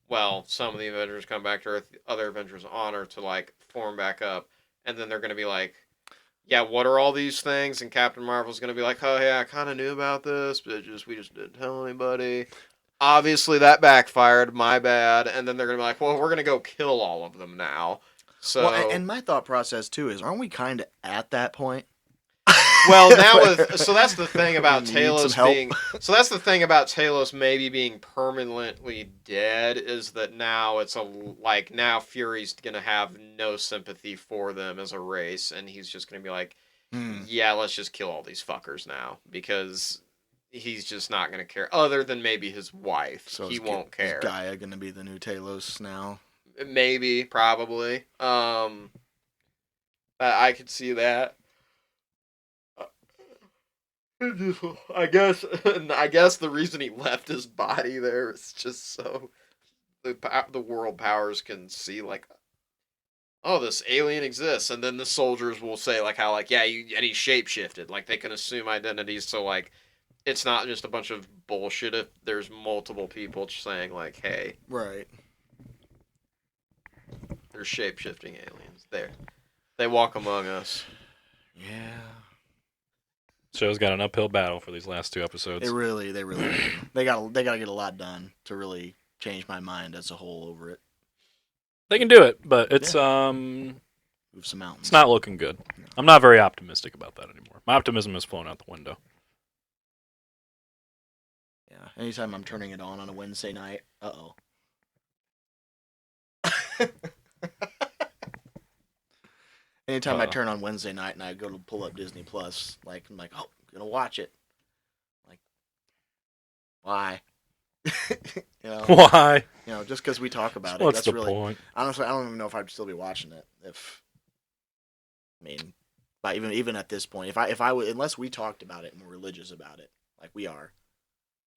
Well, some of the Avengers come back to Earth, the other Avengers on Earth to like form back up, and then they're going to be like, yeah, what are all these things? And Captain Marvel's going to be like, oh yeah, I kind of knew about this, but we just didn't tell anybody. Obviously that backfired, my bad. And then they're going to be like, well, we're going to go kill all of them now. So Well, and my thought process too is, aren't we kind of at that point? well, now so that's the thing about Need some Talos help. being, so that's the thing about Talos maybe being permanently dead, is that now it's now Fury's gonna have no sympathy for them as a race, and he's just gonna be like, yeah, let's just kill all these fuckers now, because he's just not gonna care, other than maybe his wife. So he won't care. Is Gaia gonna be the new Talos now? Maybe, probably. I could see that. I guess the reason he left his body there is just so the world powers can see, like, oh, this alien exists, and then the soldiers will say like how like, yeah, and he shapeshifted, like they can assume identities, so like it's not just a bunch of bullshit if there's multiple people saying like, hey, Right. they're shapeshifting aliens. They walk among us. Yeah. Show's got an uphill battle for these last two episodes. They really do. They gotta get a lot done to really change my mind as a whole over it. They can do it, but it's Move some mountains. it's not looking good. I'm not very optimistic about that anymore. My optimism has flown out the window. Yeah. Anytime I'm turning it on a Wednesday night, uh-oh. Anytime I turn on Wednesday night and I go to pull up Disney Plus, like I'm like, oh, I'm gonna watch it. Like, why? Why? Just because we talk about it. What's That's the really, point? honestly, I don't even know if I'd still be watching it but even at this point, if I would, unless we talked about it and we're religious about it, like we are,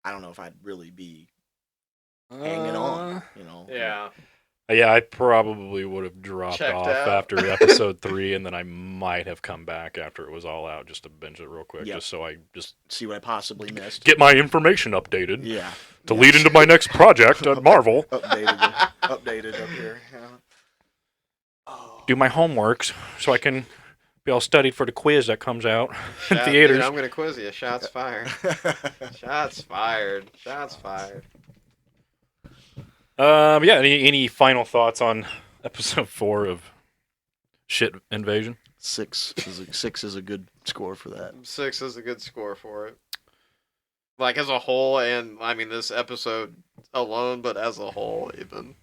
I don't know if I'd really be hanging on. Yeah. Yeah, I probably would have dropped Checked off out. after episode 3, and then I might have come back after it was all out just to binge it real quick, Yep. just so I just See what I possibly missed. get my information updated Yeah. to lead into my next project at Marvel. Updated up here. Yeah. Oh. Do my homeworks so I can be all studied for the quiz that comes out in Dude, theaters. I'm gonna quiz you. Shots fired. Shots fired. Shots fired. Yeah. Any final thoughts on episode 4 of Shit Invasion? 6 is a good score for that. 6 is a good score for it. Like as a whole, and I mean this episode alone, but as a whole, even.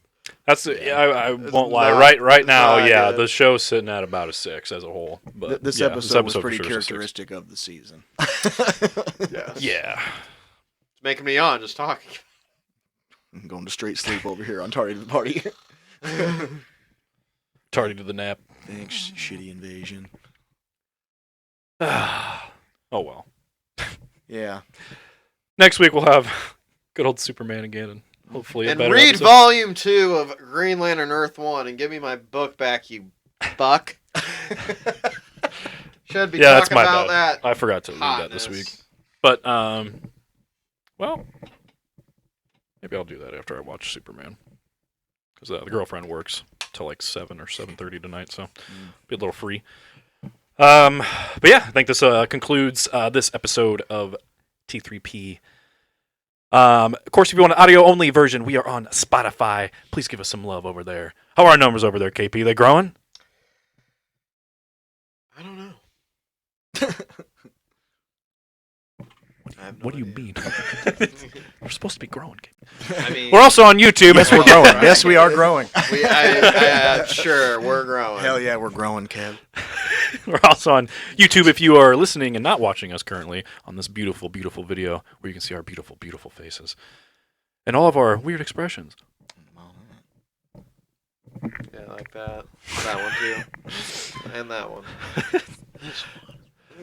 That's I won't lie. not- Right now, not yeah, good. the show's sitting at about a 6 as a whole. But This yeah, episode was for pretty sure is a 6. characteristic of the season. Yes. Yeah. It's making me yawn just talking. I'm going to straight sleep over here on Tardy to the Party. Tardy to the nap. Thanks, shitty invasion. Oh well. Yeah. Next week we'll have good old Superman again, and hopefully a And better read episode. volume 2 of Green Lantern Earth 1 and give me my book back, you buck. Should be Yeah, that's talking my about bad. that. I forgot to read that hotness. this week. But well, maybe I'll do that after I watch Superman, because the girlfriend works till like 7 or 7:30 tonight, so be a little free. But yeah, I think this concludes this episode of T3P. Of course, if you want an audio-only version, we are on Spotify. Please give us some love over there. How are our numbers over there, KP? They growing? I don't know. I have no What do you idea. mean? We're supposed to be growing. KP. I mean, We're also on YouTube. Yes, we're growing. Yes, we are growing. Sure, we're growing. Hell yeah, we're growing, Kev. We're also on YouTube if you are listening and not watching us currently on this beautiful, beautiful video where you can see our beautiful, beautiful faces and all of our weird expressions. Yeah, like that. That one too. And that one.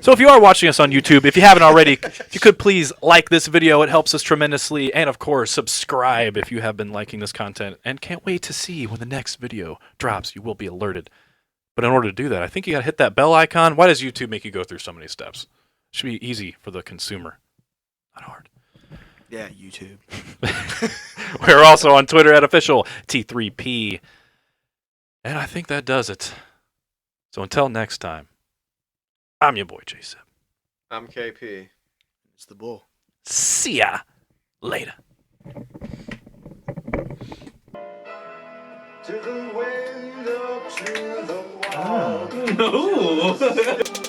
So if you are watching us on YouTube, if you haven't already, if you could please like this video, it helps us tremendously. And of course, subscribe if you have been liking this content and can't wait to see when the next video drops. You will be alerted. But in order to do that, I think you got to hit that bell icon. Why does YouTube make you go through so many steps? It should be easy for the consumer, not hard. Yeah, YouTube. We're also on Twitter at official T3P. And I think that does it. So until next time, I'm your boy, J-Sip. I'm KP. It's the bull. See ya later. To the window, to the wall. No.